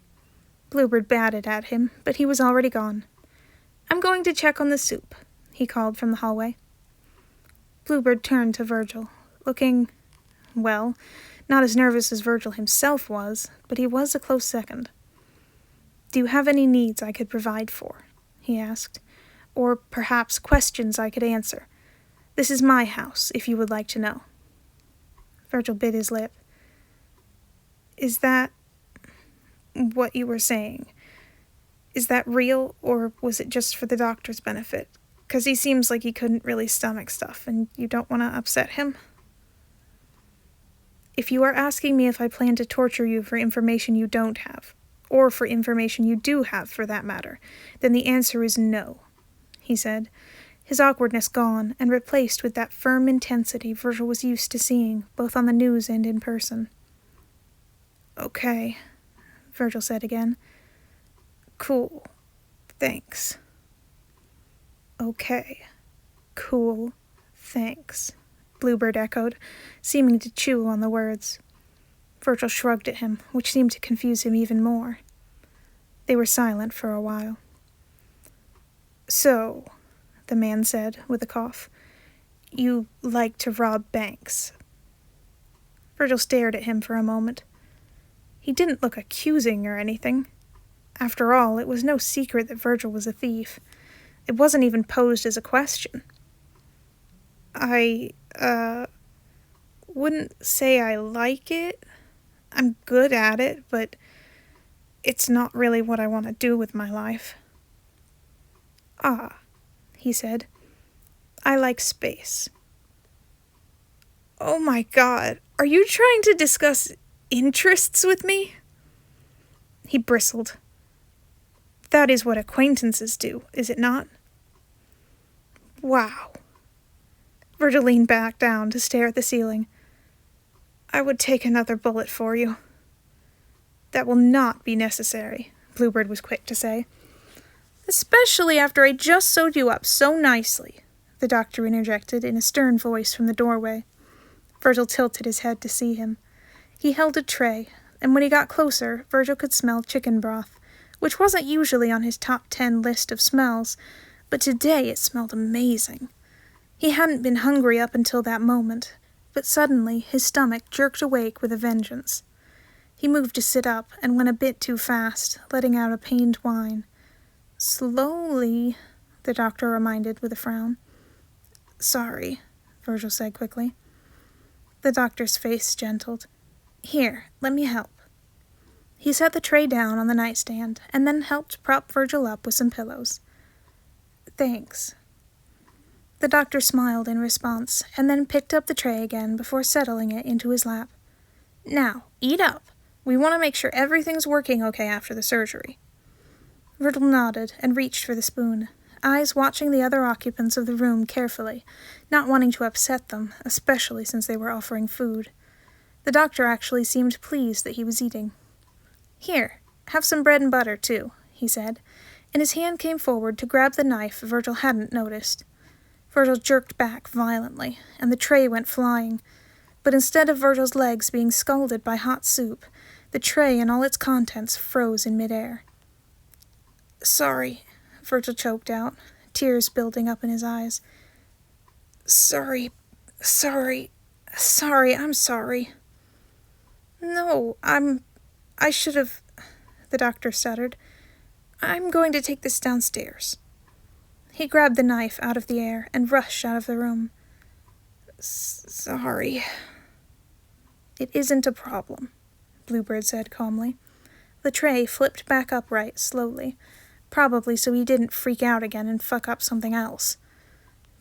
Bluebird batted at him, but he was already gone. "I'm going to check on the soup," he called from the hallway. Bluebird turned to Virgil, looking, well, not as nervous as Virgil himself was, but he was a close second. "Do you have any needs I could provide for?" he asked. "Or perhaps questions I could answer? This is my house, if you would like to know." Virgil bit his lip. "Is that what you were saying? Is that real, or was it just for the doctor's benefit? 'Cause he seems like he couldn't really stomach stuff, and you don't want to upset him." "If you are asking me if I plan to torture you for information you don't have, or for information you do have for that matter, then the answer is no," he said, his awkwardness gone and replaced with that firm intensity Virgil was used to seeing, both on the news and in person. "Okay," Virgil said again. "Cool. Thanks." "Okay. Cool. Thanks," Bluebird echoed, seeming to chew on the words. Virgil shrugged at him, which seemed to confuse him even more. They were silent for a while. "So," the man said, with a cough, "you like to rob banks?" Virgil stared at him for a moment. He didn't look accusing or anything. After all, it was no secret that Virgil was a thief. It wasn't even posed as a question. "I wouldn't say I like it. I'm good at it, but it's not really what I want to do with my life." "Ah," he said, "I like space." "Oh my God, are you trying to discuss interests with me?" He bristled. "That is what acquaintances do, is it not?" "Wow." Virgil leaned back down to stare at the ceiling. "I would take another bullet for you." "That will not be necessary," Bluebird was quick to say. "Especially after I just sewed you up so nicely," the doctor interjected in a stern voice from the doorway. Virgil tilted his head to see him. He held a tray, and when he got closer, Virgil could smell chicken broth, which wasn't usually on his top 10 list of smells, but today it smelled amazing. He hadn't been hungry up until that moment, but suddenly his stomach jerked awake with a vengeance. He moved to sit up and went a bit too fast, letting out a pained whine. "Slowly," the doctor reminded with a frown. "Sorry," Virgil said quickly. The doctor's face gentled. "Here, let me help." He set the tray down on the nightstand and then helped prop Virgil up with some pillows. "Thanks." The doctor smiled in response and then picked up the tray again before settling it into his lap. "Now, eat up. We want to make sure everything's working okay after the surgery." Virgil nodded and reached for the spoon, eyes watching the other occupants of the room carefully, not wanting to upset them, especially since they were offering food. The doctor actually seemed pleased that he was eating. "Here, have some bread and butter, too," he said, and his hand came forward to grab the knife Virgil hadn't noticed. Virgil jerked back violently, and the tray went flying. But instead of Virgil's legs being scalded by hot soup, the tray and all its contents froze in midair. "Sorry," Virgil choked out, tears building up in his eyes. I'm sorry. No, I should have," the doctor stuttered. "I'm going to take this downstairs." He grabbed the knife out of the air and rushed out of the room. "Sorry." "It isn't a problem," Bluebird said calmly. The tray flipped back upright slowly, probably so he didn't freak out again and fuck up something else.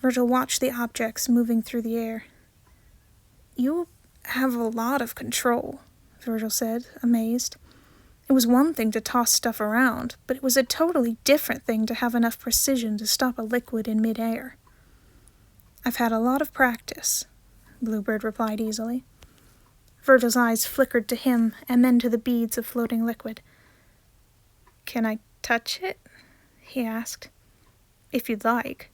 Virgil watched the objects moving through the air. "You have a lot of control," Virgil said, amazed. It was one thing to toss stuff around, but it was a totally different thing to have enough precision to stop a liquid in midair. "I've had a lot of practice," Bluebird replied easily. Virgil's eyes flickered to him and then to the beads of floating liquid. "Can I touch it?" he asked. "If you'd like."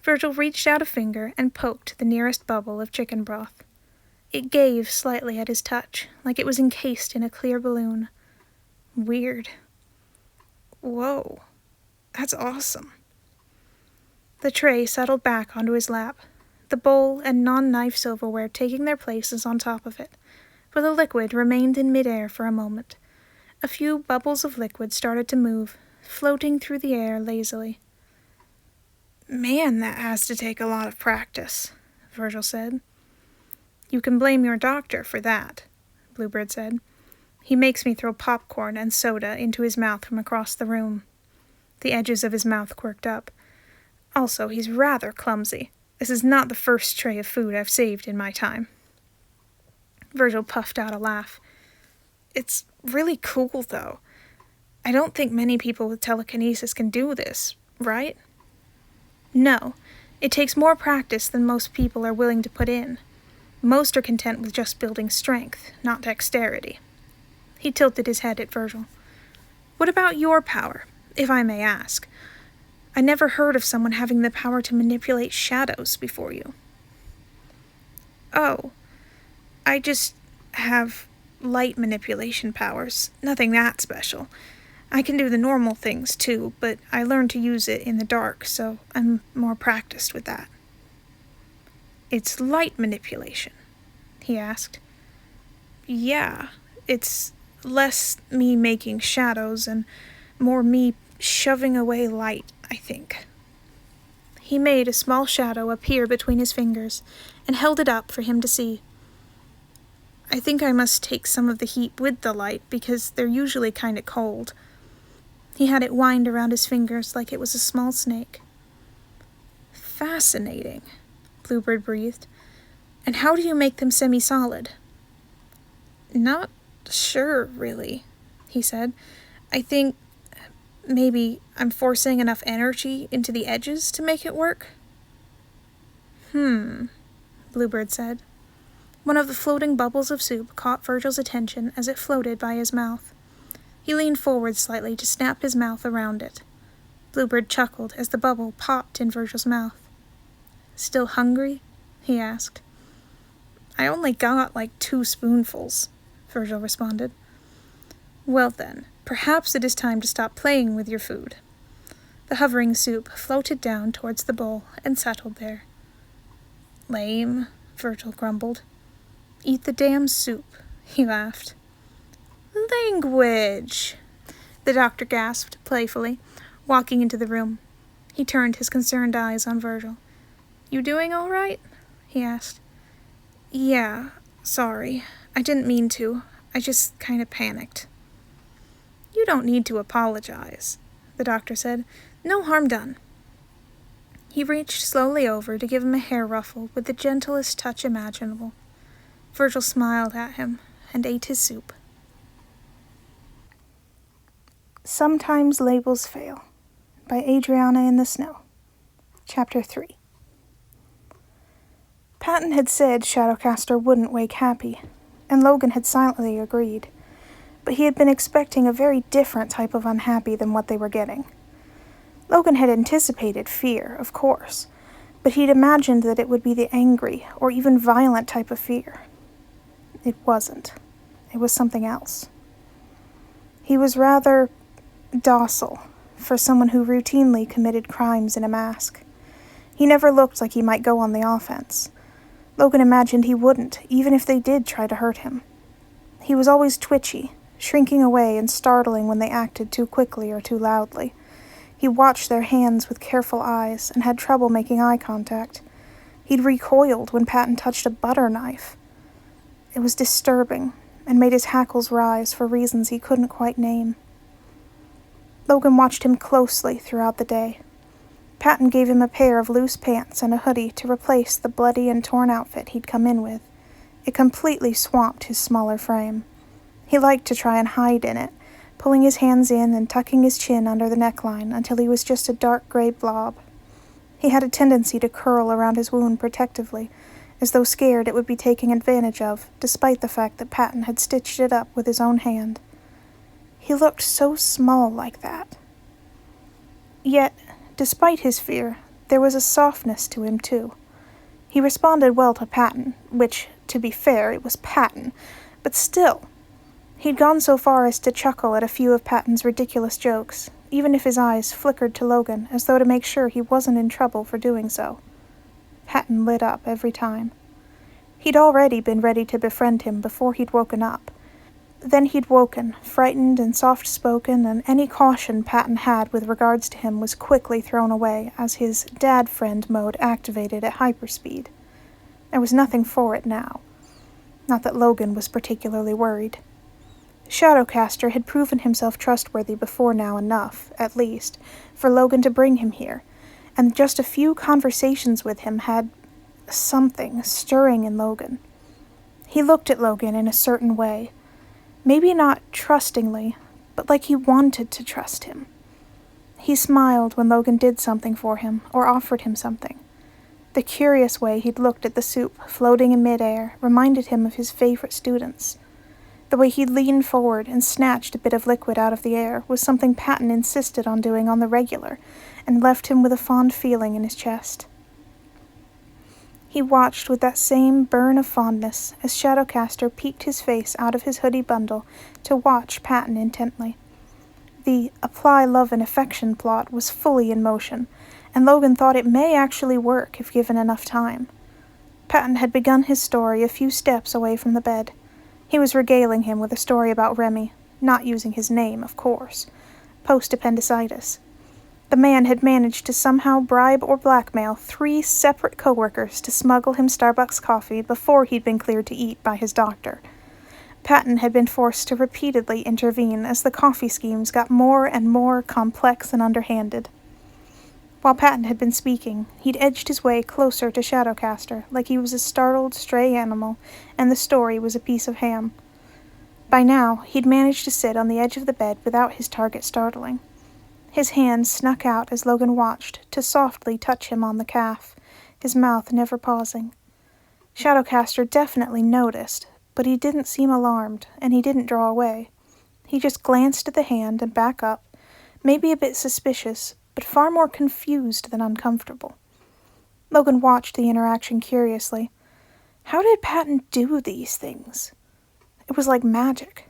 Virgil reached out a finger and poked the nearest bubble of chicken broth. It gave slightly at his touch, like it was encased in a clear balloon. Weird. "Whoa, that's awesome." The tray settled back onto his lap, the bowl and non-knife silverware taking their places on top of it, but the liquid remained in midair for a moment. A few bubbles of liquid started to move, floating through the air lazily. "Man, that has to take a lot of practice," Virgil said. "You can blame your doctor for that," Bluebird said. "He makes me throw popcorn and soda into his mouth from across the room." The edges of his mouth quirked up. "Also, he's rather clumsy. This is not the first tray of food I've saved in my time." Virgil puffed out a laugh. "It's really cool, though. I don't think many people with telekinesis can do this, right?" "No. It takes more practice than most people are willing to put in. Most are content with just building strength, not dexterity." He tilted his head at Virgil. "What about your power, if I may ask? I never heard of someone having the power to manipulate shadows before you." "Oh, I just have light manipulation powers, nothing that special. I can do the normal things too, but I learned to use it in the dark, so I'm more practiced with that." "It's light manipulation?" he asked. "Yeah, it's less me making shadows and more me shoving away light, I think." He made a small shadow appear between his fingers and held it up for him to see. "I think I must take some of the heat with the light because they're usually kind of cold." He had it wind around his fingers like it was a small snake. "Fascinating," Bluebird breathed. "And how do you make them semi-solid?" "Not sure, really," he said. "I think maybe I'm forcing enough energy into the edges to make it work." Bluebird said. One of the floating bubbles of soup caught Virgil's attention as it floated by his mouth. He leaned forward slightly to snap his mouth around it. Bluebird chuckled as the bubble popped in Virgil's mouth. "Still hungry?" he asked. "I only got like 2 spoonfuls, Virgil responded. "Well then, perhaps it is time to stop playing with your food." The hovering soup floated down towards the bowl and settled there. "Lame," Virgil grumbled. "Eat the damn soup," he laughed. "Language!" the doctor gasped playfully, walking into the room. He turned his concerned eyes on Virgil. "You doing all right?" he asked. "Yeah, sorry. I didn't mean to. I just kind of panicked." "You don't need to apologize," the doctor said. "No harm done." He reached slowly over to give him a hair ruffle with the gentlest touch imaginable. Virgil smiled at him and ate his soup. Sometimes Labels Fail by AdrianaintheSnow. Chapter 3. Patton had said Shadowcaster wouldn't wake Happy, and Logan had silently agreed. but he had been expecting a very different type of unhappy than what they were getting. Logan had anticipated fear, of course, but he'd imagined that it would be the angry or even violent type of fear. It wasn't. It was something else. He was rather docile for someone who routinely committed crimes in a mask. He never looked like he might go on the offense. Logan imagined he wouldn't, even if they did try to hurt him. He was always twitchy, shrinking away and startling when they acted too quickly or too loudly. He watched their hands with careful eyes and had trouble making eye contact. He'd recoiled when Patton touched a butter knife. It was disturbing and made his hackles rise for reasons he couldn't quite name. Logan watched him closely throughout the day. Patton gave him a pair of loose pants and a hoodie to replace the bloody and torn outfit he'd come in with. It completely swamped his smaller frame. He liked to try and hide in it, pulling his hands in and tucking his chin under the neckline until he was just a dark gray blob. He had a tendency to curl around his wound protectively, as though scared it would be taken advantage of, despite the fact that Patton had stitched it up with his own hand. He looked so small like that. Yet, despite his fear, there was a softness to him, too. He responded well to Patton, which, to be fair, it was Patton, but still. He'd gone so far as to chuckle at a few of Patton's ridiculous jokes, even if his eyes flickered to Logan as though to make sure he wasn't in trouble for doing so. Patton lit up every time. He'd already been ready to befriend him before he'd woken up. Then he'd woken, frightened and soft-spoken, and any caution Patton had with regards to him was quickly thrown away as his dad-friend mode activated at hyperspeed. There was nothing for it now. Not that Logan was particularly worried. Shadowcaster had proven himself trustworthy before now enough, at least, for Logan to bring him here, and just a few conversations with him had something stirring in Logan. He looked at Logan in a certain way. Maybe not trustingly, but like he wanted to trust him. He smiled when Logan did something for him, or offered him something. The curious way he'd looked at the soup floating in midair reminded him of his favorite students. The way he'd leaned forward and snatched a bit of liquid out of the air was something Patton insisted on doing on the regular, and left him with a fond feeling in his chest. He watched with that same burn of fondness as Shadowcaster peeked his face out of his hoodie bundle to watch Patton intently. The apply love and affection plot was fully in motion, and Logan thought it may actually work if given enough time. Patton had begun his story a few steps away from the bed. He was regaling him with a story about Remy, not using his name, of course, post-appendicitis. The man had managed to somehow bribe or blackmail 3 separate coworkers to smuggle him Starbucks coffee before he'd been cleared to eat by his doctor. Patton had been forced to repeatedly intervene as the coffee schemes got more and more complex and underhanded. While Patton had been speaking, he'd edged his way closer to Shadowcaster like he was a startled stray animal and the story was a piece of ham. By now, he'd managed to sit on the edge of the bed without his target startling. His hand snuck out as Logan watched to softly touch him on the calf, his mouth never pausing. Shadowcaster definitely noticed, but he didn't seem alarmed, and he didn't draw away. He just glanced at the hand and back up, maybe a bit suspicious, but far more confused than uncomfortable. Logan watched the interaction curiously. How did Patton do these things? It was like magic.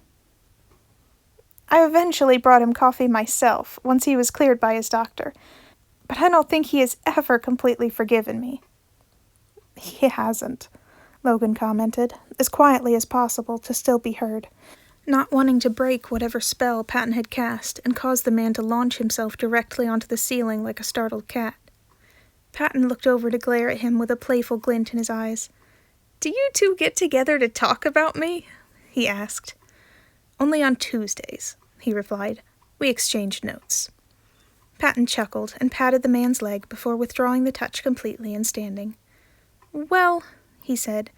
I eventually brought him coffee myself, once he was cleared by his doctor, but I don't think he has ever completely forgiven me. He hasn't, Logan commented, as quietly as possible to still be heard, not wanting to break whatever spell Patton had cast and cause the man to launch himself directly onto the ceiling like a startled cat. Patton looked over to glare at him with a playful glint in his eyes. "Do you two get together to talk about me?" he asked. "Only on Tuesdays," he replied. "We exchanged notes." Patton chuckled and patted the man's leg before withdrawing the touch completely and standing. "Well," he said,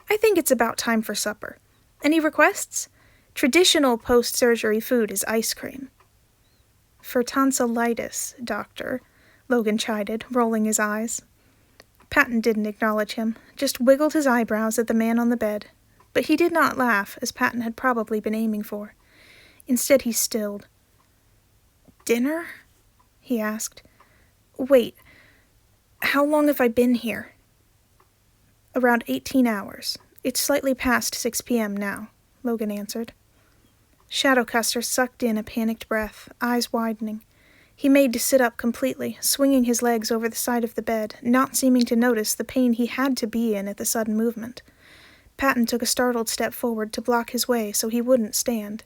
"I think it's about time for supper. Any requests? Traditional post-surgery food is ice cream." "For tonsillitis, doctor," Logan chided, rolling his eyes. Patton didn't acknowledge him, just wiggled his eyebrows at the man on the bed, but he did not laugh, as Patton had probably been aiming for. Instead, he stilled. "Dinner?" he asked. "Wait, how long have I been here?" "Around 18 hours. It's slightly past 6 p.m. now," Logan answered. Shadowcaster sucked in a panicked breath, eyes widening. He made to sit up completely, swinging his legs over the side of the bed, not seeming to notice the pain he had to be in at the sudden movement. Patton took a startled step forward to block his way so he wouldn't stand.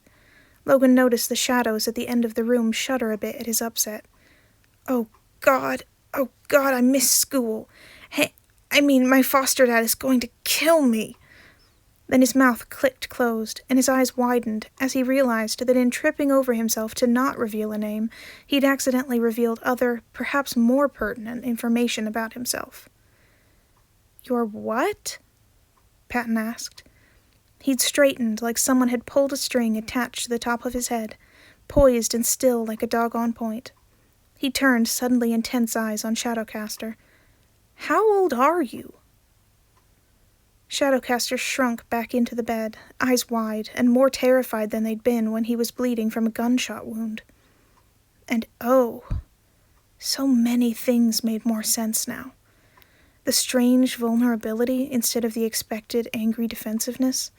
Logan noticed the shadows at the end of the room shudder a bit at his upset. Oh God, I miss school. Hey, my foster dad is going to kill me." Then his mouth clicked closed, and his eyes widened as he realized that in tripping over himself to not reveal a name, he'd accidentally revealed other, perhaps more pertinent, information about himself. "Your what?" Patton asked. He'd straightened like someone had pulled a string attached to the top of his head, poised and still like a dog on point. He turned suddenly intense eyes on Shadowcaster. "How old are you?" Shadowcaster shrunk back into the bed, eyes wide, and more terrified than they'd been when he was bleeding from a gunshot wound. And so many things made more sense now. The strange vulnerability instead of the expected angry defensiveness,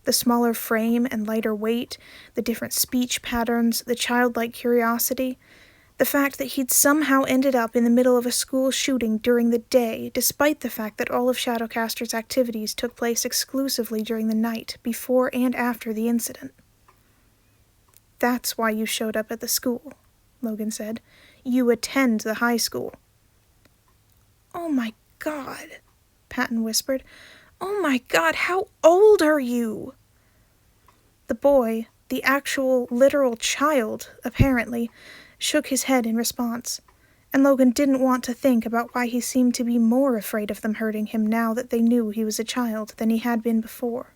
the smaller frame and lighter weight, the different speech patterns, the childlike curiosity, the fact that he'd somehow ended up in the middle of a school shooting during the day, despite the fact that all of Shadowcaster's activities took place exclusively during the night, before and after the incident. "That's why you showed up at the school," Logan said. "You attend the high school." "Oh my God," Patton whispered. "Oh my God, how old are you?" The boy, the actual, literal child, apparently, shook his head in response, and Logan didn't want to think about why he seemed to be more afraid of them hurting him now that they knew he was a child than he had been before.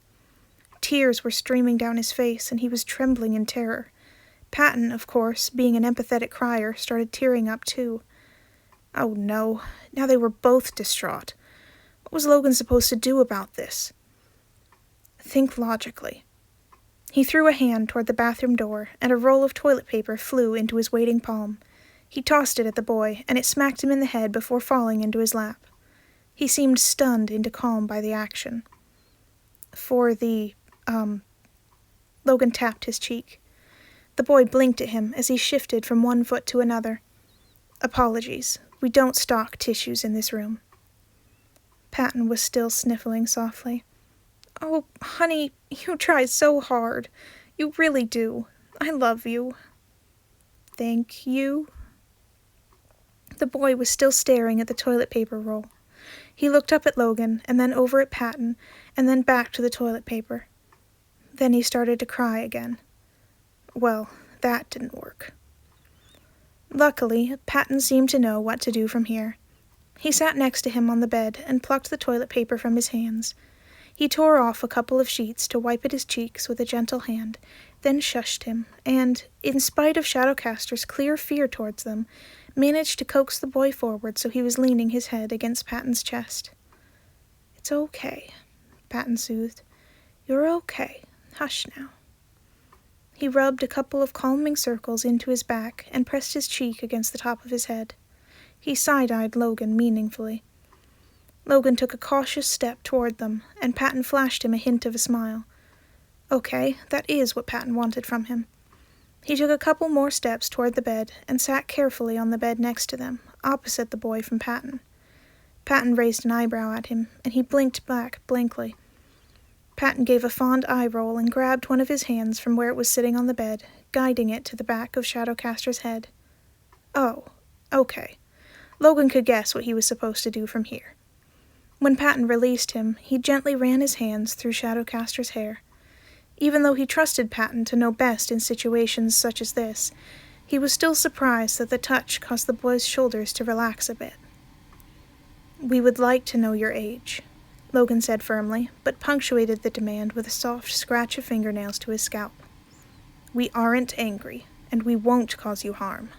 Tears were streaming down his face, and he was trembling in terror. Patton, of course, being an empathetic crier, started tearing up too. Oh no, now they were both distraught. What was Logan supposed to do about this? Think logically. He threw a hand toward the bathroom door, and a roll of toilet paper flew into his waiting palm. He tossed it at the boy, and it smacked him in the head before falling into his lap. He seemed stunned into calm by the action. Logan tapped his cheek. The boy blinked at him as he shifted from one foot to another. "Apologies. We don't stock tissues in this room." Patton was still sniffling softly. "Oh, honey, you try so hard. You really do. I love you." "Thank you." The boy was still staring at the toilet paper roll. He looked up at Logan, and then over at Patton, and then back to the toilet paper. Then he started to cry again. Well, that didn't work. Luckily, Patton seemed to know what to do from here. He sat next to him on the bed and plucked the toilet paper from his hands. He tore off a couple of sheets to wipe at his cheeks with a gentle hand, then shushed him, and, in spite of Shadowcaster's clear fear towards them, managed to coax the boy forward so he was leaning his head against Patton's chest. "It's okay," Patton soothed. "You're okay. Hush now." He rubbed a couple of calming circles into his back and pressed his cheek against the top of his head. He side-eyed Logan meaningfully. Logan took a cautious step toward them, and Patton flashed him a hint of a smile. Okay, that is what Patton wanted from him. He took a couple more steps toward the bed and sat carefully on the bed next to them, opposite the boy from Patton. Patton raised an eyebrow at him, and he blinked back blankly. Patton gave a fond eye roll and grabbed one of his hands from where it was sitting on the bed, guiding it to the back of Shadowcaster's head. Oh, okay. Logan could guess what he was supposed to do from here. When Patton released him, he gently ran his hands through Shadowcaster's hair. Even though he trusted Patton to know best in situations such as this, he was still surprised that the touch caused the boy's shoulders to relax a bit. "We would like to know your age," Logan said firmly, but punctuated the demand with a soft scratch of fingernails to his scalp. "We aren't angry, and we won't cause you harm."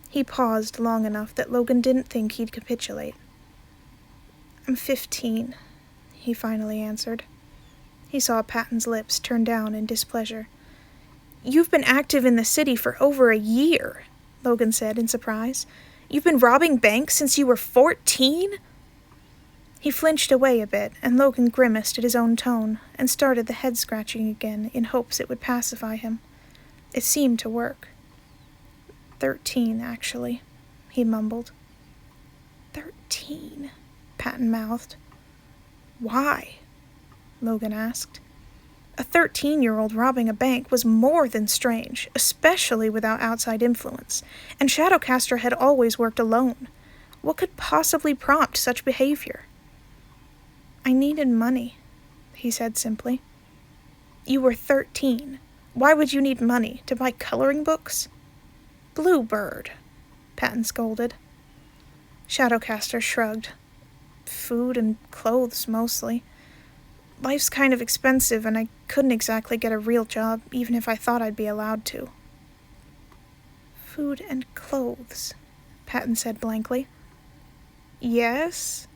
He paused long enough that Logan didn't think he'd capitulate. "I'm 15, he finally answered. He saw Patton's lips turn down in displeasure. You've been active in the city for over a year, Logan said in surprise. You've been robbing banks since you were 14? He flinched away a bit, and Logan grimaced at his own tone and started the head-scratching again in hopes it would pacify him. It seemed to work. 13, actually, he mumbled. 13, Patton mouthed. Why? Logan asked. A 13-year-old robbing a bank was more than strange, especially without outside influence, and Shadowcaster had always worked alone. What could possibly prompt such behavior? I needed money, he said simply. You were 13. Why would you need money? To buy coloring books? Bluebird, Patton scolded. Shadowcaster shrugged. Food and clothes, mostly. Life's kind of expensive, and I couldn't exactly get a real job, even if I thought I'd be allowed to. Food and clothes, Patton said blankly. Yes,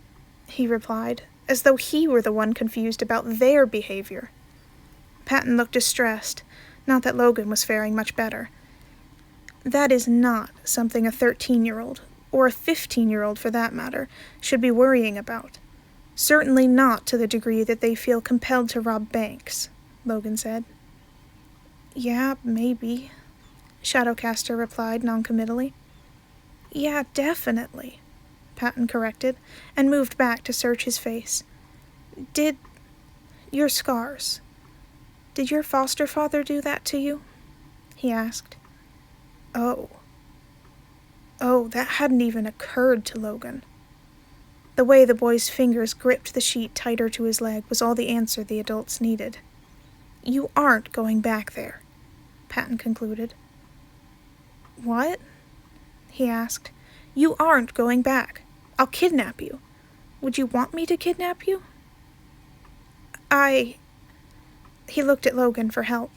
he replied, as though he were the one confused about their behavior. Patton looked distressed, not that Logan was faring much better. That is not something a 13-year-old, or a 15-year-old for that matter, should be worrying about. Certainly not to the degree that they feel compelled to rob banks, Logan said. Yeah, maybe, Shadowcaster replied noncommittally. Yeah, definitely, Patton corrected, and moved back to search his face. Your scars, did your foster father do that to you? He asked. Oh, that hadn't even occurred to Logan. The way the boy's fingers gripped the sheet tighter to his leg was all the answer the adults needed. You aren't going back there, Patton concluded. What? He asked. You aren't going back. I'll kidnap you. Would you want me to kidnap you? He looked at Logan for help.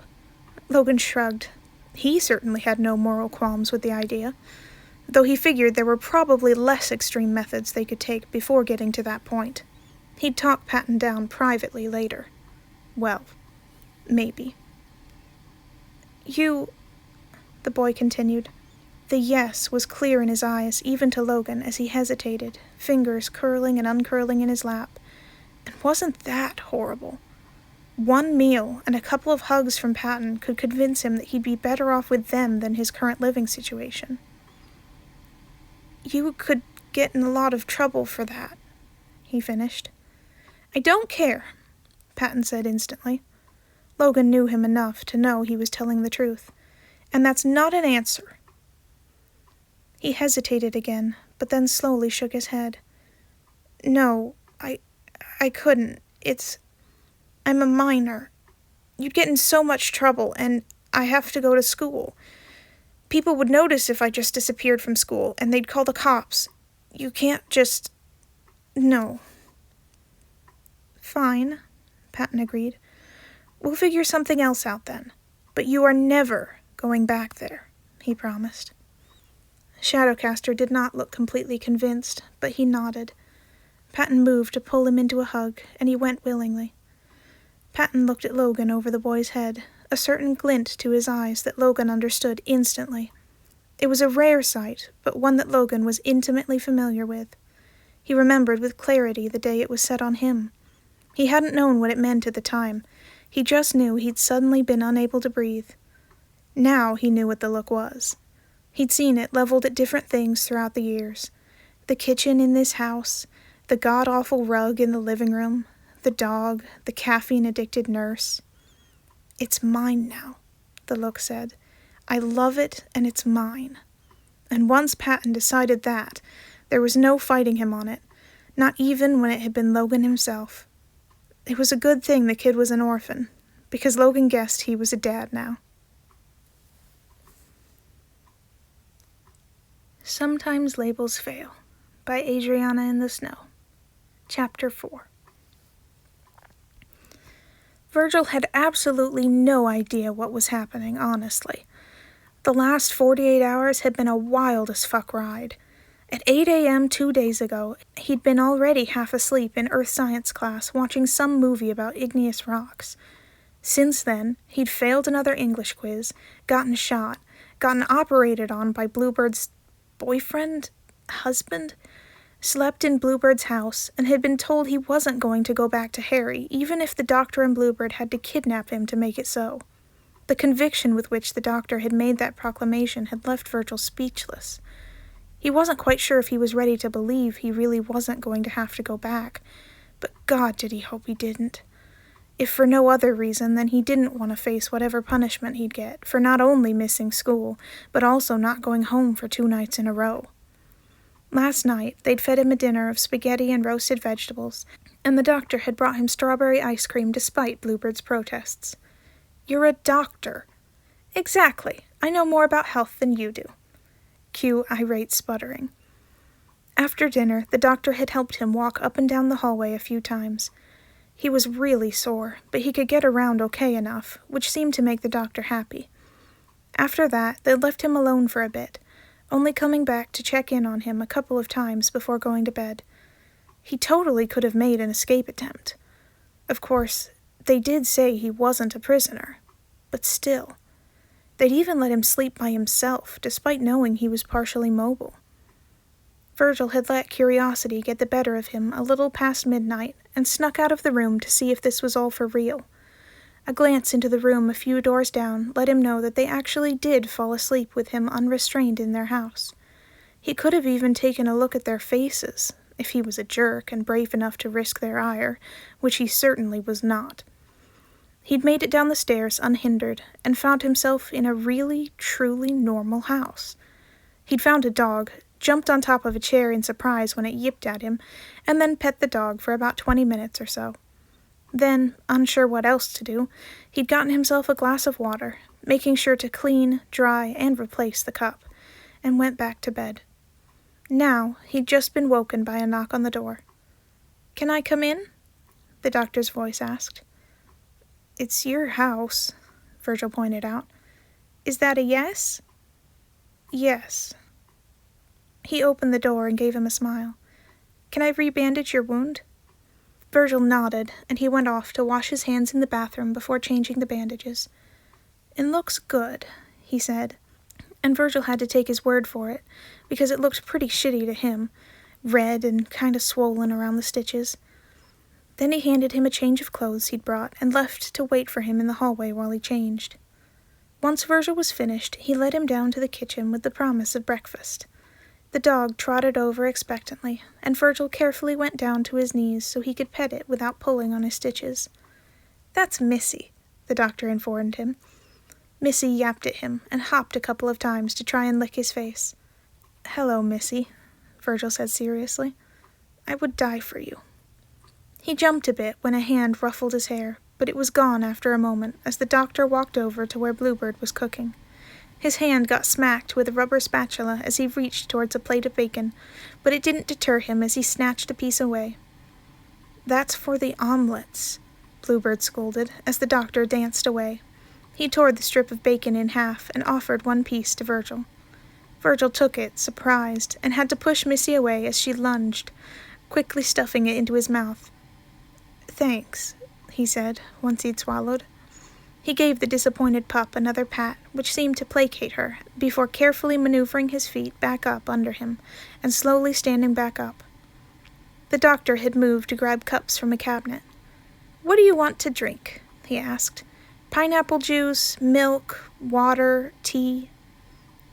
Logan shrugged. He certainly had no moral qualms with the idea, though he figured there were probably less extreme methods they could take before getting to that point. He'd talk Patton down privately later. Well, maybe. The boy continued. The yes was clear in his eyes, even to Logan, as he hesitated, fingers curling and uncurling in his lap. And wasn't that horrible? One meal and a couple of hugs from Patton could convince him that he'd be better off with them than his current living situation. You could get in a lot of trouble for that, he finished. I don't care, Patton said instantly. Logan knew him enough to know he was telling the truth, and that's not an answer. He hesitated again, but then slowly shook his head. No, I couldn't. I'm a minor. You'd get in so much trouble, and I have to go to school. People would notice if I just disappeared from school, and they'd call the cops. You can't just... No. Fine, Patton agreed. We'll figure something else out then. But you are never going back there, he promised. Shadowcaster did not look completely convinced, but he nodded. Patton moved to pull him into a hug, and he went willingly. Patton looked at Logan over the boy's head, a certain glint to his eyes that Logan understood instantly. It was a rare sight, but one that Logan was intimately familiar with. He remembered with clarity the day it was set on him. He hadn't known what it meant at the time. He just knew he'd suddenly been unable to breathe. Now he knew what the look was. He'd seen it leveled at different things throughout the years. The kitchen in this house, the god-awful rug in the living room, the dog, the caffeine-addicted nurse. It's mine now, the look said. I love it, and it's mine. And once Patton decided that, there was no fighting him on it, not even when it had been Logan himself. It was a good thing the kid was an orphan, because Logan guessed he was a dad now. Sometimes Labels Fail, by AdrianaintheSnow. Chapter 4. Virgil had absolutely no idea what was happening, honestly. The last 48 hours had been a wild-as-fuck ride. At 8 a.m. 2 days ago, he'd been already half asleep in Earth Science class watching some movie about igneous rocks. Since then, he'd failed another English quiz, gotten shot, gotten operated on by Bluebird's husband, slept in Bluebird's house, and had been told he wasn't going to go back to Harry, even if the doctor and Bluebird had to kidnap him to make it so. The conviction with which the doctor had made that proclamation had left Virgil speechless. He wasn't quite sure if he was ready to believe he really wasn't going to have to go back, but God did he hope he didn't. If for no other reason than he didn't want to face whatever punishment he'd get for not only missing school, but also not going home for 2 nights in a row. Last night, they'd fed him a dinner of spaghetti and roasted vegetables, and the doctor had brought him strawberry ice cream despite Bluebird's protests. "You're a doctor." "Exactly. I know more about health than you do." Cue irate sputtering. After dinner, the doctor had helped him walk up and down the hallway a few times. He was really sore, but he could get around okay enough, which seemed to make the doctor happy. After that, they left him alone for a bit, only coming back to check in on him a couple of times before going to bed. He totally could have made an escape attempt. Of course, they did say he wasn't a prisoner, but still. They'd even let him sleep by himself, despite knowing he was partially mobile. Virgil had let curiosity get the better of him a little past midnight and snuck out of the room to see if this was all for real. A glance into the room a few doors down let him know that they actually did fall asleep with him unrestrained in their house. He could have even taken a look at their faces, if he was a jerk and brave enough to risk their ire, which he certainly was not. He'd made it down the stairs unhindered and found himself in a really, truly normal house. He'd found a dog, jumped on top of a chair in surprise when it yipped at him, and then pet the dog for about 20 minutes or so. Then, unsure what else to do, he'd gotten himself a glass of water, making sure to clean, dry, and replace the cup, and went back to bed. Now, he'd just been woken by a knock on the door. "Can I come in?" the doctor's voice asked. "It's your house," Virgil pointed out. "Is that a yes?" "Yes." He opened the door and gave him a smile. "Can I rebandage your wound?" Virgil nodded, and he went off to wash his hands in the bathroom before changing the bandages. "It looks good," he said, and Virgil had to take his word for it, because it looked pretty shitty to him, red and kind of swollen around the stitches. Then he handed him a change of clothes he'd brought and left to wait for him in the hallway while he changed. Once Virgil was finished, he led him down to the kitchen with the promise of breakfast. The dog trotted over expectantly, and Virgil carefully went down to his knees so he could pet it without pulling on his stitches. "That's Missy," the doctor informed him. Missy yapped at him and hopped a couple of times to try and lick his face. "Hello, Missy," Virgil said seriously. "I would die for you." He jumped a bit when a hand ruffled his hair, but it was gone after a moment as the doctor walked over to where Bluebird was cooking. His hand got smacked with a rubber spatula as he reached towards a plate of bacon, but it didn't deter him as he snatched a piece away. "That's for the omelets," Bluebird scolded as the doctor danced away. He tore the strip of bacon in half and offered one piece to Virgil. Virgil took it, surprised, and had to push Missy away as she lunged, quickly stuffing it into his mouth. "Thanks," he said, once he'd swallowed. He gave the disappointed pup another pat, which seemed to placate her, before carefully maneuvering his feet back up under him, and slowly standing back up. The doctor had moved to grab cups from a cabinet. "What do you want to drink?" he asked. "Pineapple juice, milk, water, tea?"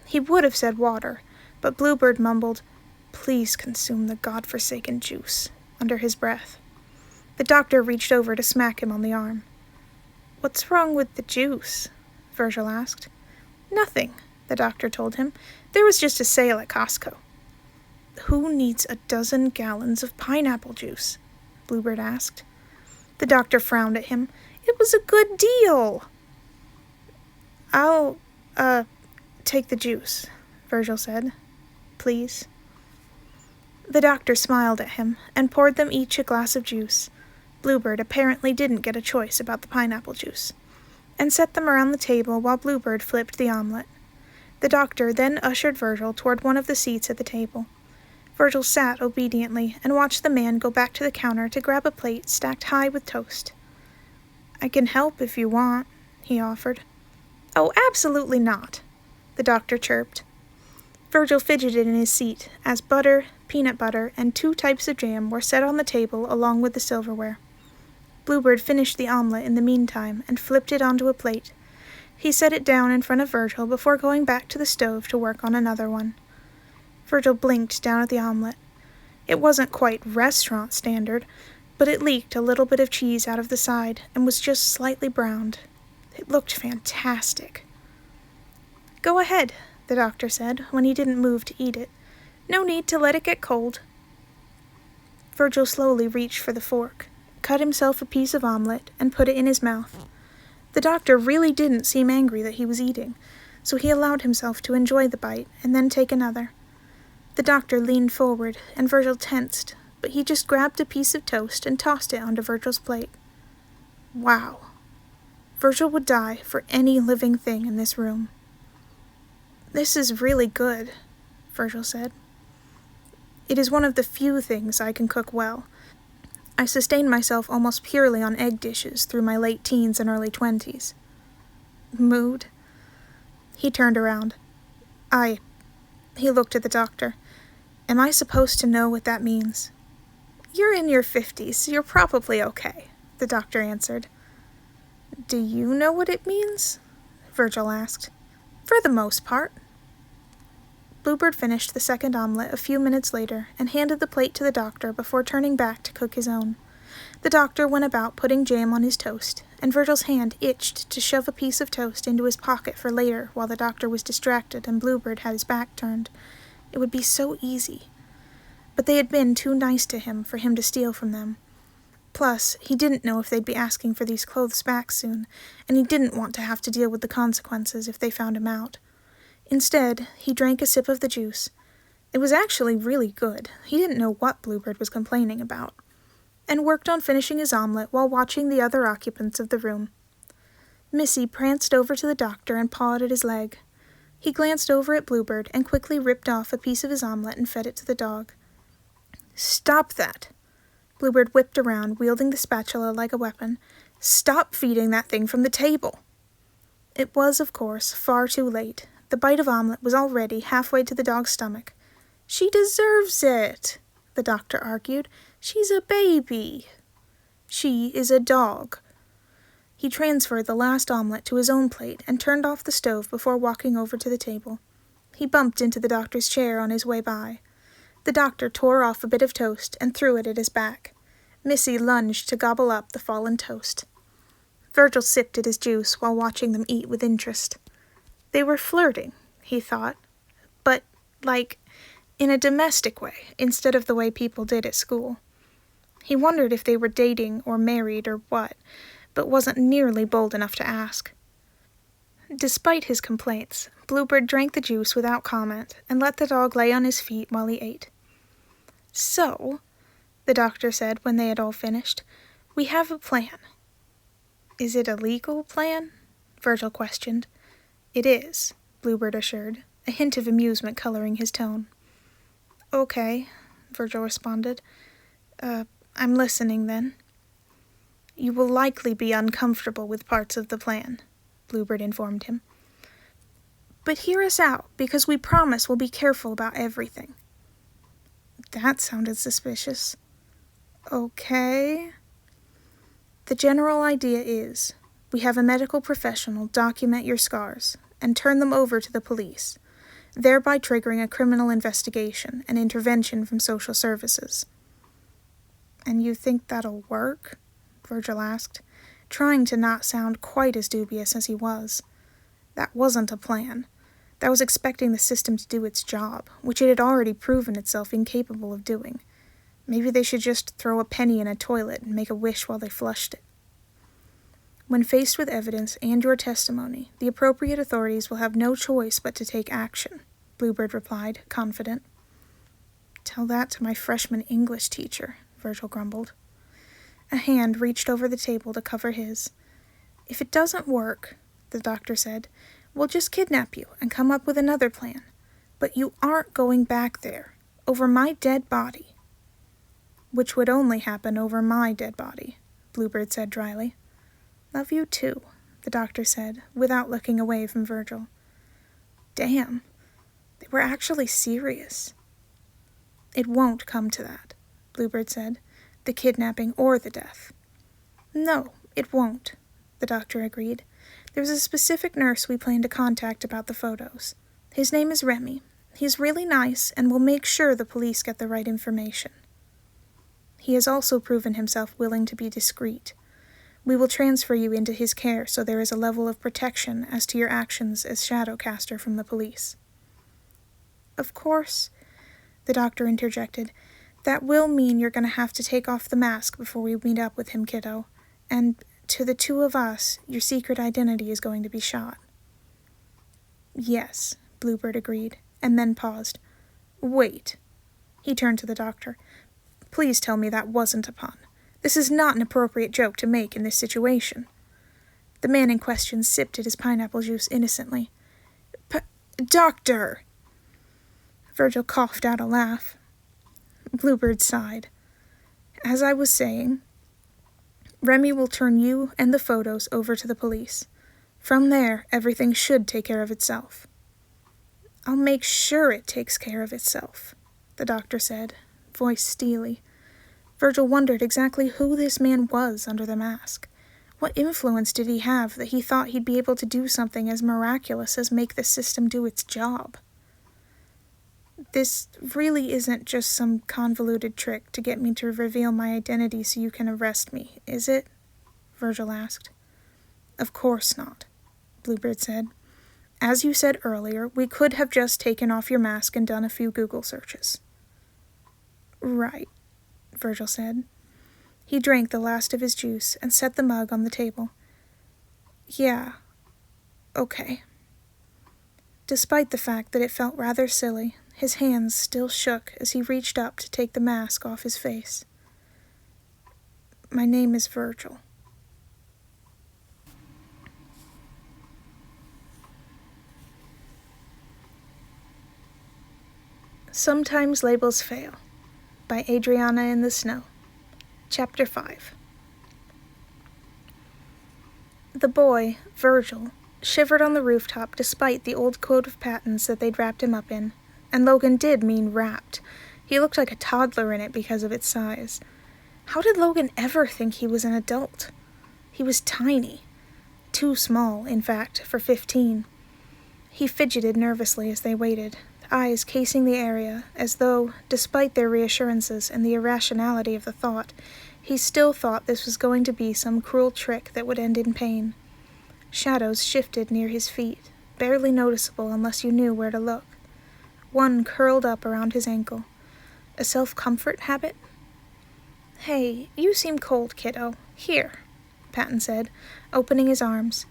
He would have said water, but Bluebird mumbled, "Please consume the godforsaken juice," under his breath. The doctor reached over to smack him on the arm. "What's wrong with the juice?" Virgil asked. "Nothing," the doctor told him. "There was just a sale at Costco." "Who needs a dozen gallons of pineapple juice?" Bluebird asked. The doctor frowned at him. "It was a good deal." "I'll, take the juice," Virgil said. "Please." The doctor smiled at him and poured them each a glass of juice. Bluebird apparently didn't get a choice about the pineapple juice, and set them around the table while Bluebird flipped the omelet. The doctor then ushered Virgil toward one of the seats at the table. Virgil sat obediently and watched the man go back to the counter to grab a plate stacked high with toast. I can help if you want, he offered. Oh, absolutely not, the doctor chirped. Virgil fidgeted in his seat as butter, peanut butter, and 2 types of jam were set on the table along with the silverware. Bluebird finished the omelet in the meantime and flipped it onto a plate. He set it down in front of Virgil before going back to the stove to work on another one. Virgil blinked down at the omelet. It wasn't quite restaurant standard, but it leaked a little bit of cheese out of the side and was just slightly browned. It looked fantastic. Go ahead, the doctor said when he didn't move to eat it. No need to let it get cold. Virgil slowly reached for the fork, cut himself a piece of omelet, and put it in his mouth. The doctor really didn't seem angry that he was eating, so he allowed himself to enjoy the bite and then take another. The doctor leaned forward, and Virgil tensed, but he just grabbed a piece of toast and tossed it onto Virgil's plate. Wow. Virgil would die for any living thing in this room. This is really good, Virgil said. It is one of the few things I can cook well. I sustained myself almost purely on egg dishes through my late teens and early 20s. Mood? He turned around. He looked at the doctor. Am I supposed to know what that means? You're in your 50s. You're probably okay, the doctor answered. Do you know what it means? Virgil asked. For the most part. Bluebird finished the second omelet a few minutes later and handed the plate to the doctor before turning back to cook his own. The doctor went about putting jam on his toast, and Virgil's hand itched to shove a piece of toast into his pocket for later while the doctor was distracted and Bluebird had his back turned. It would be so easy. But they had been too nice to him for him to steal from them. Plus, he didn't know if they'd be asking for these clothes back soon, and he didn't want to have to deal with the consequences if they found him out. Instead, he drank a sip of the juice. It was actually really good. He didn't know what Bluebird was complaining about. And worked on finishing his omelet while watching the other occupants of the room. Missy pranced over to the doctor and pawed at his leg. He glanced over at Bluebird and quickly ripped off a piece of his omelet and fed it to the dog. Stop that! Bluebird whipped around, wielding the spatula like a weapon. Stop feeding that thing from the table! It was, of course, far too late. The bite of omelet was already halfway to the dog's stomach. She deserves it, the doctor argued. She's a baby. She is a dog. He transferred the last omelet to his own plate and turned off the stove before walking over to the table. He bumped into the doctor's chair on his way by. The doctor tore off a bit of toast and threw it at his back. Missy lunged to gobble up the fallen toast. Virgil sipped at his juice while watching them eat with interest. They were flirting, he thought, but, in a domestic way, instead of the way people did at school. He wondered if they were dating or married or what, but wasn't nearly bold enough to ask. Despite his complaints, Bluebird drank the juice without comment and let the dog lay on his feet while he ate. So, the doctor said when they had all finished, we have a plan. Is it a legal plan? Virgil questioned. It is, Bluebird assured, a hint of amusement coloring his tone. Okay, Virgil responded. I'm listening then. You will likely be uncomfortable with parts of the plan, Bluebird informed him. But hear us out, because we promise we'll be careful about everything. That sounded suspicious. Okay. The general idea is, we have a medical professional document your scars and turn them over to the police, thereby triggering a criminal investigation and intervention from social services. And you think that'll work? Virgil asked, trying to not sound quite as dubious as he was. That wasn't a plan. That was expecting the system to do its job, which it had already proven itself incapable of doing. Maybe they should just throw a penny in a toilet and make a wish while they flushed it. When faced with evidence and your testimony, the appropriate authorities will have no choice but to take action, Bluebird replied, confident. Tell that to my freshman English teacher, Virgil grumbled. A hand reached over the table to cover his. If it doesn't work, the doctor said, we'll just kidnap you and come up with another plan. But you aren't going back there, over my dead body. Which would only happen over my dead body, Bluebird said dryly. Love you too, the doctor said, without looking away from Virgil. Damn, they were actually serious. It won't come to that, Bluebird said, the kidnapping or the death. No, it won't, the doctor agreed. There's a specific nurse we plan to contact about the photos. His name is Remy. He's really nice and will make sure the police get the right information. He has also proven himself willing to be discreet. We will transfer you into his care so there is a level of protection as to your actions as Shadowcaster from the police. Of course, the doctor interjected, that will mean you're going to have to take off the mask before we meet up with him, kiddo. And to the two of us, your secret identity is going to be shot. Yes, Bluebird agreed, and then paused. Wait. He turned to the doctor. Please tell me that wasn't a pun. This is not an appropriate joke to make in this situation. The man in question sipped at his pineapple juice innocently. Doctor! Virgil coughed out a laugh. Bluebird sighed. As I was saying, Remy will turn you and the photos over to the police. From there, everything should take care of itself. I'll make sure it takes care of itself, the doctor said, voice steely. Virgil wondered exactly who this man was under the mask. What influence did he have that he thought he'd be able to do something as miraculous as make the system do its job? This really isn't just some convoluted trick to get me to reveal my identity so you can arrest me, is it? Virgil asked. Of course not, Bluebird said. As you said earlier, we could have just taken off your mask and done a few Google searches. Right, Virgil said. He drank the last of his juice and set the mug on the table. Yeah, okay. Despite the fact that it felt rather silly, his hands still shook as he reached up to take the mask off his face. My name is Virgil. Sometimes Labels Fail, by AdrianaintheSnow. Chapter 5. The boy, Virgil, shivered on the rooftop despite the old coat of pattens that they'd wrapped him up in, and Logan did mean wrapped. He looked like a toddler in it because of its size. How did Logan ever think he was an adult? He was tiny. Too small, in fact, for 15. He fidgeted nervously as they waited, eyes casing the area, as though, despite their reassurances and the irrationality of the thought, he still thought this was going to be some cruel trick that would end in pain. Shadows shifted near his feet, barely noticeable unless you knew where to look. One curled up around his ankle. A self-comfort habit? Hey, you seem cold, kiddo. Here, Patton said, opening his arms.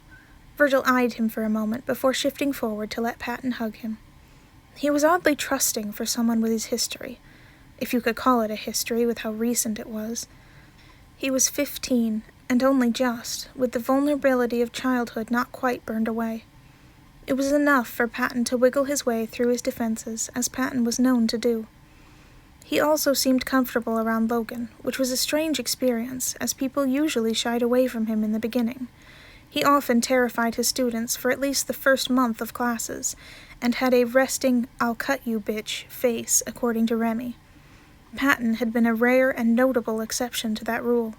Virgil eyed him for a moment before shifting forward to let Patton hug him. He was oddly trusting for someone with his history, if you could call it a history with how recent it was. He was 15, and only just, with the vulnerability of childhood not quite burned away. It was enough for Patton to wiggle his way through his defenses, as Patton was known to do. He also seemed comfortable around Logan, which was a strange experience, as people usually shied away from him in the beginning. He often terrified his students for at least the first month of classes, and had a resting, I'll cut you, bitch, face, according to Remy. Patton had been a rare and notable exception to that rule,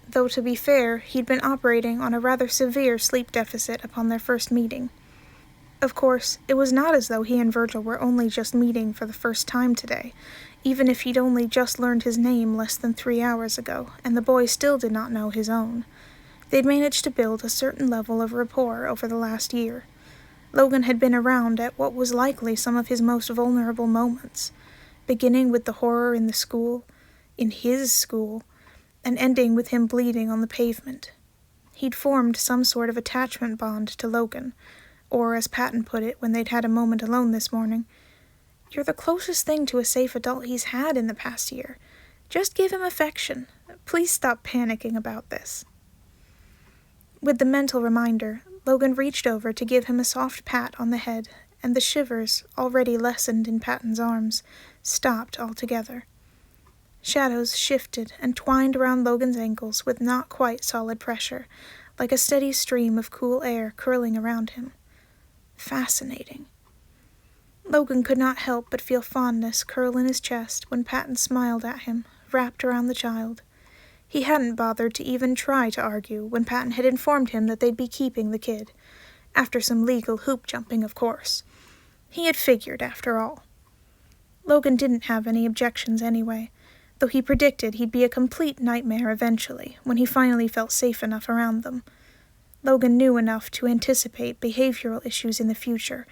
though to be fair, he'd been operating on a rather severe sleep deficit upon their first meeting. Of course, it was not as though he and Virgil were only just meeting for the first time today, even if he'd only just learned his name less than 3 hours ago, and the boy still did not know his own. They'd managed to build a certain level of rapport over the last year. Logan had been around at what was likely some of his most vulnerable moments, beginning with the horror in the school, in his school, and ending with him bleeding on the pavement. He'd formed some sort of attachment bond to Logan, or as Patton put it when they'd had a moment alone this morning, "You're the closest thing to a safe adult he's had in the past year. Just give him affection. Please stop panicking about this." With the mental reminder, Logan reached over to give him a soft pat on the head, and the shivers, already lessened in Patton's arms, stopped altogether. Shadows shifted and twined around Logan's ankles with not quite solid pressure, like a steady stream of cool air curling around him. Fascinating. Logan could not help but feel fondness curl in his chest when Patton smiled at him, wrapped around the child. He hadn't bothered to even try to argue when Patton had informed him that they'd be keeping the kid. After some legal hoop-jumping, of course. He had figured, after all. Logan didn't have any objections anyway, though he predicted he'd be a complete nightmare eventually, when he finally felt safe enough around them. Logan knew enough to anticipate behavioral issues in the future,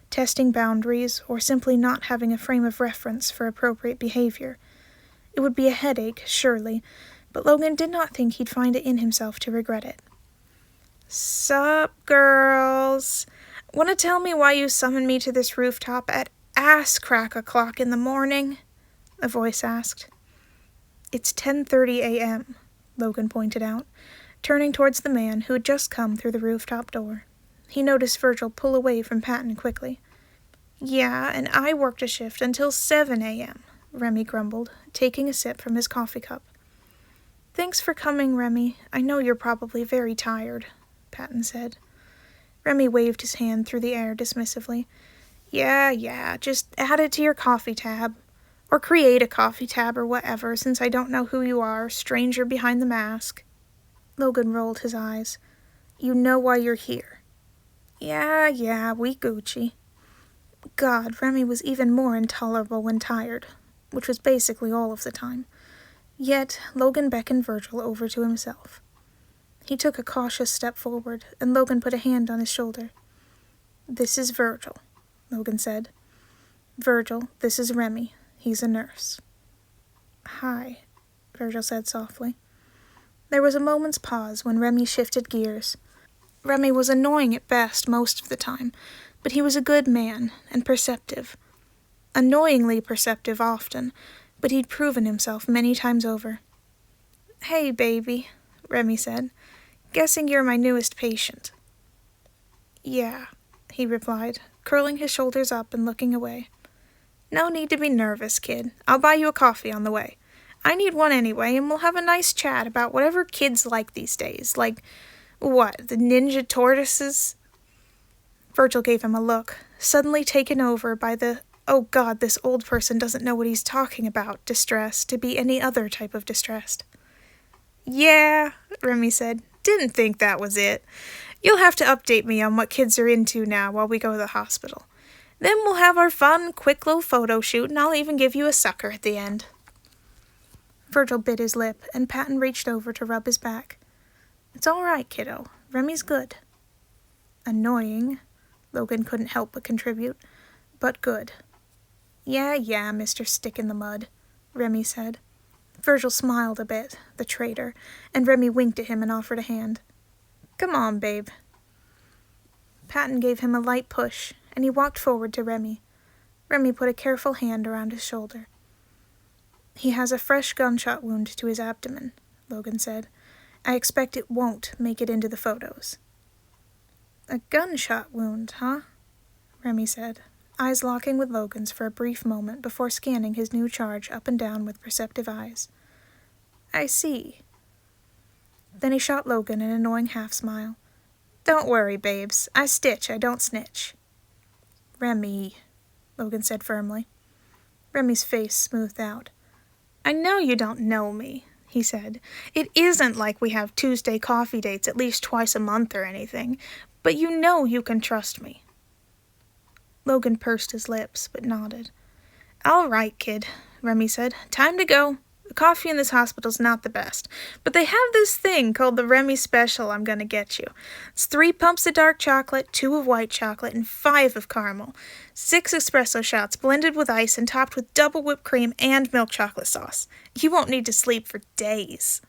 testing boundaries, or simply not having a frame of reference for appropriate behavior. It would be a headache, surely, but Logan did not think he'd find it in himself to regret it. "Sup, girls? Want to tell me why you summoned me to this rooftop at ass-crack o'clock in the morning?" a voice asked. "It's 10:30 a.m., Logan pointed out, turning towards the man who had just come through the rooftop door. He noticed Virgil pull away from Patton quickly. "Yeah, and I worked a shift until 7 a.m., Remy grumbled, taking a sip from his coffee cup. "Thanks for coming, Remy. I know you're probably very tired," Patton said. Remy waved his hand through the air dismissively. Yeah, just add it to your coffee tab. Or create a coffee tab or whatever, since I don't know who you are, stranger behind the mask." Logan rolled his eyes. "You know why you're here." Yeah, we Gucci." God, Remy was even more intolerable when tired, which was basically all of the time. Yet, Logan beckoned Virgil over to himself. He took a cautious step forward, and Logan put a hand on his shoulder. "This is Virgil," Logan said. "Virgil, this is Remy. He's a nurse." "Hi," Virgil said softly. There was a moment's pause when Remy shifted gears. Remy was annoying at best most of the time, but he was a good man, and perceptive. Annoyingly perceptive often, but he'd proven himself many times over. "Hey, baby," Remy said. "Guessing you're my newest patient." "Yeah," he replied, curling his shoulders up and looking away. "No need to be nervous, kid. I'll buy you a coffee on the way. I need one anyway, and we'll have a nice chat about whatever kids like these days. Like, what, the Ninja Tortoises?" Virgil gave him a look, suddenly taken over by the, "Oh God, this old person doesn't know what he's talking about," distress to be any other type of distressed. "Yeah," Remy said. "Didn't think that was it. You'll have to update me on what kids are into now while we go to the hospital. Then we'll have our fun, quick little photo shoot, and I'll even give you a sucker at the end." Virgil bit his lip, and Patton reached over to rub his back. "It's all right, kiddo. Remy's good." "Annoying," Logan couldn't help but contribute, "but good." Yeah, Mr. Stick-in-the-Mud, Remy said. Virgil smiled a bit, the traitor, and Remy winked at him and offered a hand. "Come on, babe." Patton gave him a light push, and he walked forward to Remy. Remy put a careful hand around his shoulder. "He has a fresh gunshot wound to his abdomen," Logan said. "I expect it won't make it into the photos." "A gunshot wound, huh?" Remy said, eyes locking with Logan's for a brief moment before scanning his new charge up and down with perceptive eyes. "I see." Then he shot Logan an annoying half-smile. "Don't worry, babes. I stitch, I don't snitch." "Remy," Logan said firmly. Remy's face smoothed out. "I know you don't know me," he said. "It isn't like we have Tuesday coffee dates at least twice a month or anything, but you know you can trust me." Logan pursed his lips, but nodded. "All right, kid," Remy said. "Time to go. The coffee in this hospital's not the best, but they have this thing called the Remy Special I'm gonna get you. It's 3 pumps of dark chocolate, 2 of white chocolate, and 5 of caramel. 6 espresso shots blended with ice and topped with double whipped cream and milk chocolate sauce. You won't need to sleep for days."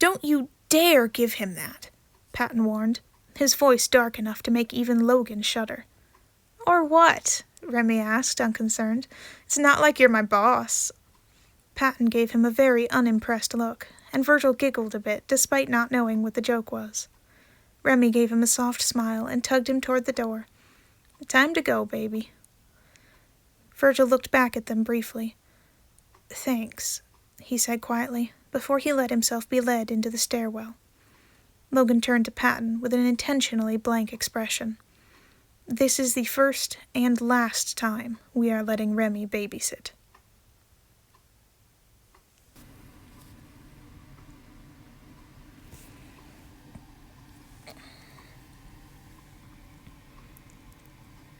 "Don't you dare give him that," Patton warned, his voice dark enough to make even Logan shudder. "Or what?" Remy asked, unconcerned. "It's not like you're my boss." Patton gave him a very unimpressed look, and Virgil giggled a bit, despite not knowing what the joke was. Remy gave him a soft smile and tugged him toward the door. "Time to go, baby." Virgil looked back at them briefly. "Thanks," he said quietly, before he let himself be led into the stairwell. Logan turned to Patton with an intentionally blank expression. This is the first and last time we are letting Remy babysit.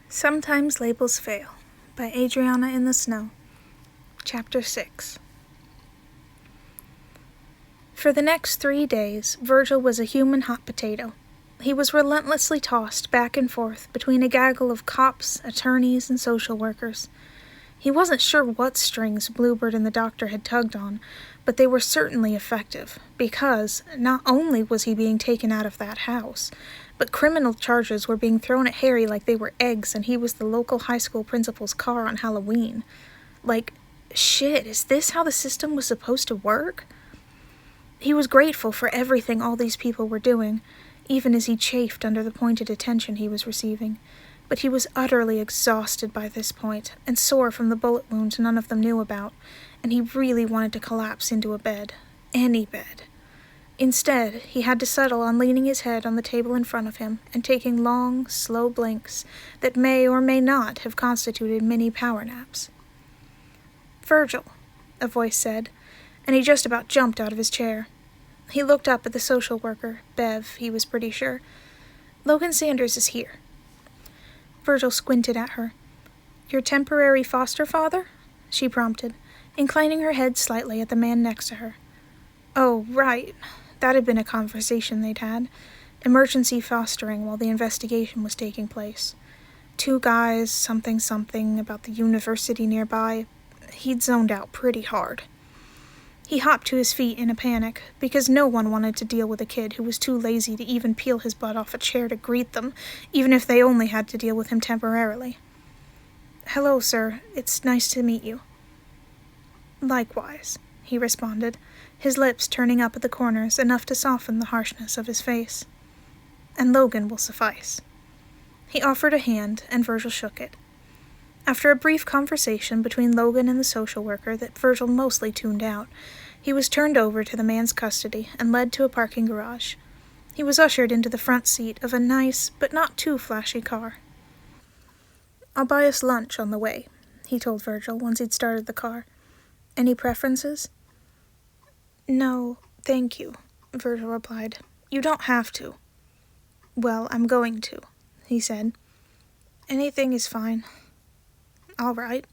Sometimes Labels Fail by AdrianaintheSnow. Chapter 6. For the next 3 days, Virgil was a human hot potato. He was relentlessly tossed back and forth between a gaggle of cops, attorneys, and social workers. He wasn't sure what strings Bluebird and the doctor had tugged on, but they were certainly effective, because not only was he being taken out of that house, but criminal charges were being thrown at Harry like they were eggs and he was the local high school principal's car on Halloween. Like, shit, is this how the system was supposed to work? He was grateful for everything all these people were doing, even as he chafed under the pointed attention he was receiving. But he was utterly exhausted by this point, and sore from the bullet wounds none of them knew about, and he really wanted to collapse into a bed. Any bed. Instead, he had to settle on leaning his head on the table in front of him and taking long, slow blinks that may or may not have constituted mini power naps. "Virgil," a voice said, and he just about jumped out of his chair. He looked up at the social worker, Bev, he was pretty sure. "Logan Sanders is here." Virgil squinted at her. "Your temporary foster father?" she prompted, inclining her head slightly at the man next to her. Oh, right. That had been a conversation they'd had. Emergency fostering while the investigation was taking place. 2 guys, something about the university nearby. He'd zoned out pretty hard. He hopped to his feet in a panic, because no one wanted to deal with a kid who was too lazy to even peel his butt off a chair to greet them, even if they only had to deal with him temporarily. "Hello, sir. It's nice to meet you." "Likewise," he responded, his lips turning up at the corners enough to soften the harshness of his face. "And Logan will suffice." He offered a hand, and Virgil shook it. After a brief conversation between Logan and the social worker that Virgil mostly tuned out, he was turned over to the man's custody and led to a parking garage. He was ushered into the front seat of a nice, but not too flashy car. "I'll buy us lunch on the way," he told Virgil once he'd started the car. "Any preferences?" "No, thank you," Virgil replied. "You don't have to." "Well, I'm going to," he said. "Anything is fine." "All right."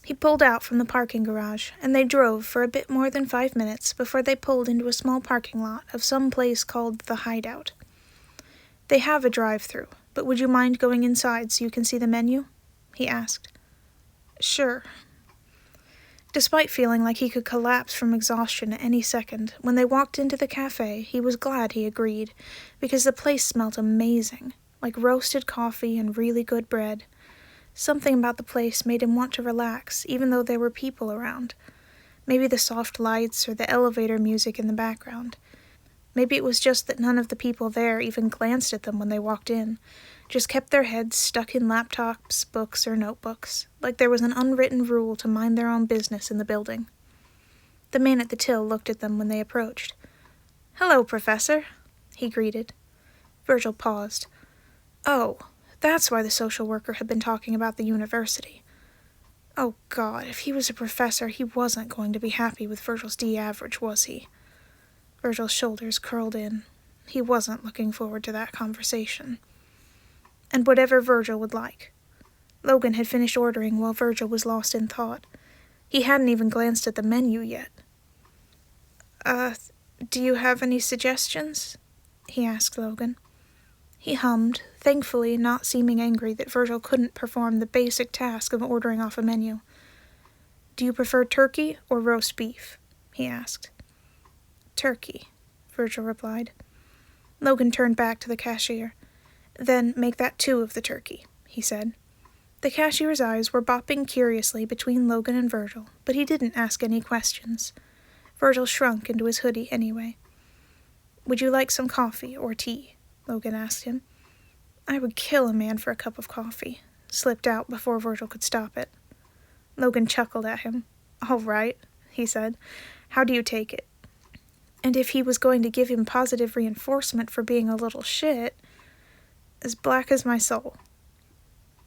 He pulled out from the parking garage, and they drove for a bit more than 5 minutes before they pulled into a small parking lot of some place called The Hideout. "They have a drive-through, but would you mind going inside so you can see the menu?" he asked. "Sure." Despite feeling like he could collapse from exhaustion at any second, when they walked into the cafe, he was glad he agreed, because the place smelled amazing, like roasted coffee and really good bread. Something about the place made him want to relax, even though there were people around. Maybe the soft lights or the elevator music in the background. Maybe it was just that none of the people there even glanced at them when they walked in, just kept their heads stuck in laptops, books, or notebooks, like there was an unwritten rule to mind their own business in the building. The man at the till looked at them when they approached. "Hello, Professor," he greeted. Virgil paused. Oh, that's why the social worker had been talking about the university. Oh God, if he was a professor, he wasn't going to be happy with Virgil's D average, was he? Virgil's shoulders curled in. He wasn't looking forward to that conversation. And whatever Virgil would like. Logan had finished ordering while Virgil was lost in thought. He hadn't even glanced at the menu yet. Do you have any suggestions?" he asked Logan. He hummed, thankfully not seeming angry that Virgil couldn't perform the basic task of ordering off a menu. "Do you prefer turkey or roast beef?" he asked. "Turkey," Virgil replied. Logan turned back to the cashier. "Then make that 2 of the turkey," he said. The cashier's eyes were bopping curiously between Logan and Virgil, but he didn't ask any questions. Virgil shrunk into his hoodie anyway. "Would you like some coffee or tea?" Logan asked him. "I would kill a man for a cup of coffee," slipped out before Virgil could stop it. Logan chuckled at him. "All right," he said. "How do you take it?" And if he was going to give him positive reinforcement for being a little shit, as black as my soul.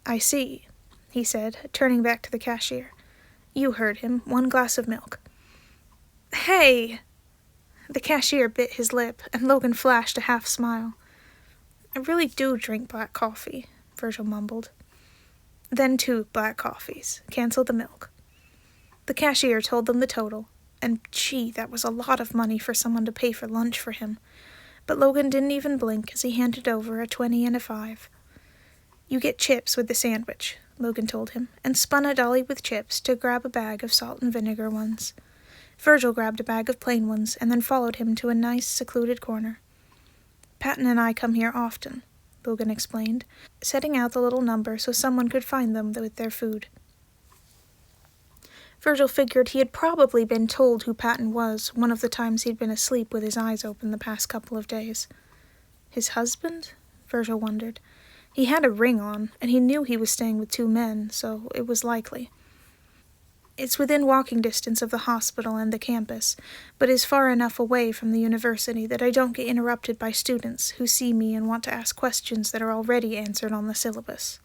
"I see," he said, turning back to the cashier. "You heard him. 1 glass of milk." "Hey!" The cashier bit his lip, and Logan flashed a half-smile. "I really do drink black coffee," Virgil mumbled. "Then 2 black coffees. Cancel the milk." The cashier told them the total, and gee, that was a lot of money for someone to pay for lunch for him. But Logan didn't even blink as he handed over a 20 and a 5. "You get chips with the sandwich," Logan told him, and spun a dolly with chips to grab a bag of salt and vinegar ones. Virgil grabbed a bag of plain ones and then followed him to a nice, secluded corner. "Patton and I come here often," Logan explained, setting out the little number so someone could find them with their food. Virgil figured he had probably been told who Patton was one of the times he'd been asleep with his eyes open the past couple of days. His husband? Virgil wondered. He had a ring on, and he knew he was staying with 2 men, so it was likely. "It's within walking distance of the hospital and the campus, but is far enough away from the university that I don't get interrupted by students who see me and want to ask questions that are already answered on the syllabus."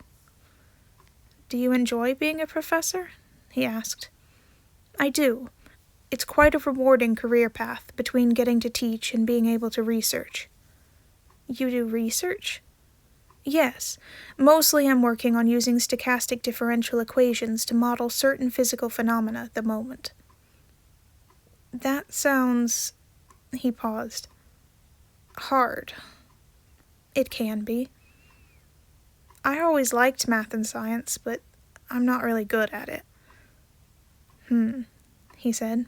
"Do you enjoy being a professor?" he asked. "I do. It's quite a rewarding career path between getting to teach and being able to research." "You do research?" "Yes. Mostly I'm working on using stochastic differential equations to model certain physical phenomena at the moment." "That sounds—" he paused. "Hard." "It can be. I always liked math and science, but I'm not really good at it." He said.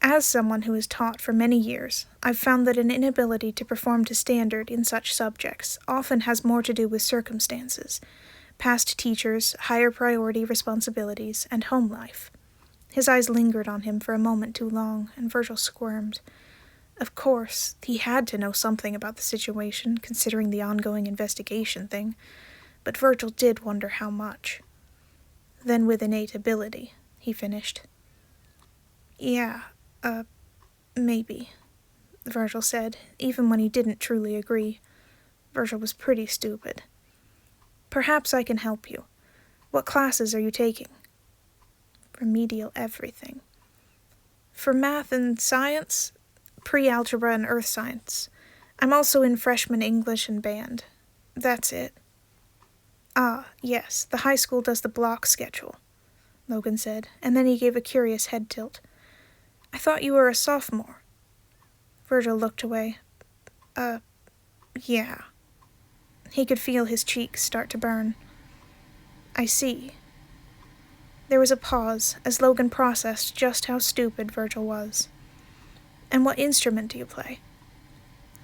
"As someone who has taught for many years, I've found that an inability to perform to standard in such subjects often has more to do with circumstances, past teachers, higher priority responsibilities, and home life." His eyes lingered on him for a moment too long, and Virgil squirmed. Of course, he had to know something about the situation, considering the ongoing investigation thing, but Virgil did wonder how much. "Then with innate ability," he finished. "Yeah, maybe," Virgil said, even when he didn't truly agree. Virgil was pretty stupid. "Perhaps I can help you. What classes are you taking?" "Remedial everything." "For math and science?" "Pre-algebra and earth science. I'm also in freshman English and band. That's it." "Ah, yes, the high school does the block schedule," Logan said, and then he gave a curious head tilt. "I thought you were a sophomore." Virgil looked away. Yeah." He could feel his cheeks start to burn. "I see." There was a pause as Logan processed just how stupid Virgil was. "And what instrument do you play?"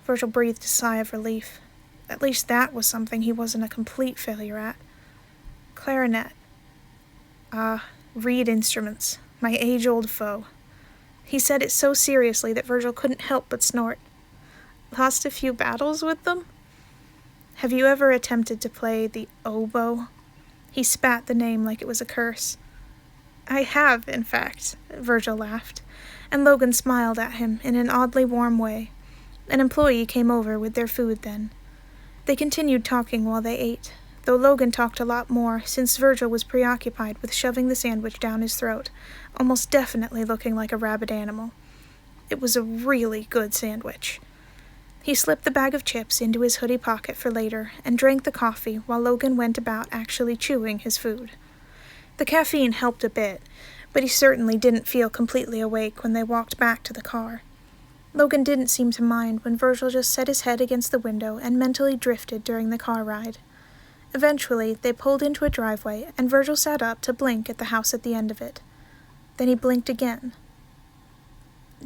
Virgil breathed a sigh of relief. At least that was something he wasn't a complete failure at. "Clarinet." "Ah, reed instruments, my age-old foe." He said it so seriously that Virgil couldn't help but snort. "Lost a few battles with them?" "Have you ever attempted to play the oboe?" He spat the name like it was a curse. "I have, in fact," Virgil laughed, and Logan smiled at him in an oddly warm way. An employee came over with their food then. They continued talking while they ate, though Logan talked a lot more since Virgil was preoccupied with shoving the sandwich down his throat, almost definitely looking like a rabid animal. It was a really good sandwich. He slipped the bag of chips into his hoodie pocket for later and drank the coffee while Logan went about actually chewing his food. The caffeine helped a bit, but he certainly didn't feel completely awake when they walked back to the car. Logan didn't seem to mind when Virgil just set his head against the window and mentally drifted during the car ride. Eventually, they pulled into a driveway, and Virgil sat up to blink at the house at the end of it. Then he blinked again.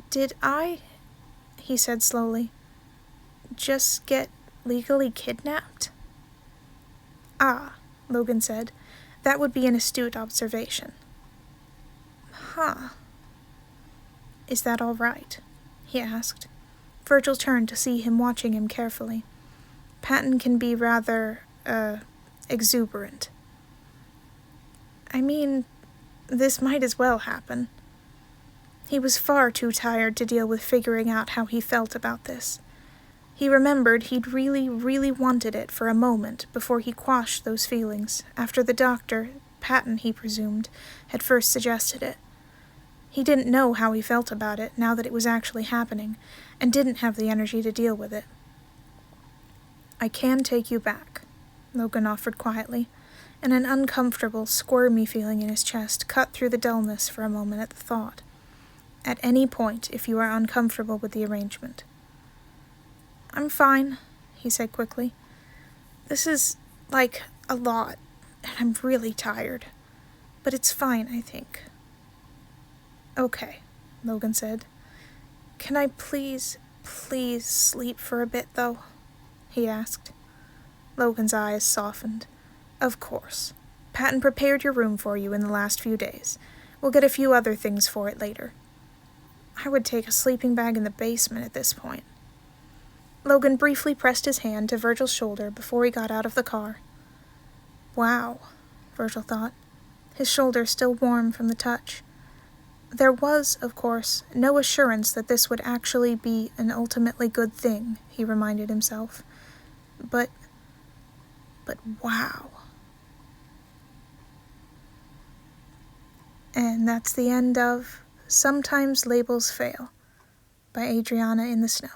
"Did I," he said slowly, "just get legally kidnapped?" "Ah," Logan said, "that would be an astute observation." "Huh. Is that all right?" he asked. Virgil turned to see him watching him carefully. "Patton can be rather, exuberant." "I mean, this might as well happen." He was far too tired to deal with figuring out how he felt about this. He remembered he'd really, really wanted it for a moment before he quashed those feelings, after the doctor, Patton he presumed, had first suggested it. He didn't know how he felt about it now that it was actually happening, and didn't have the energy to deal with it. "I can take you back," Logan offered quietly, and an uncomfortable, squirmy feeling in his chest cut through the dullness for a moment at the thought. "At any point, if you are uncomfortable with the arrangement." "I'm fine," he said quickly. "This is, like, a lot, and I'm really tired. But it's fine, I think." "Okay," Logan said. "Can I please sleep for a bit, though?" he asked. Logan's eyes softened. "Of course. Patton prepared your room for you in the last few days. We'll get a few other things for it later." "I would take a sleeping bag in the basement at this point." Logan briefly pressed his hand to Virgil's shoulder before he got out of the car. Wow, Virgil thought, his shoulder still warm from the touch. There was, of course, no assurance that this would actually be an ultimately good thing, he reminded himself. But wow. And that's the end of Sometimes Labels Fail by Adriana in the Snow.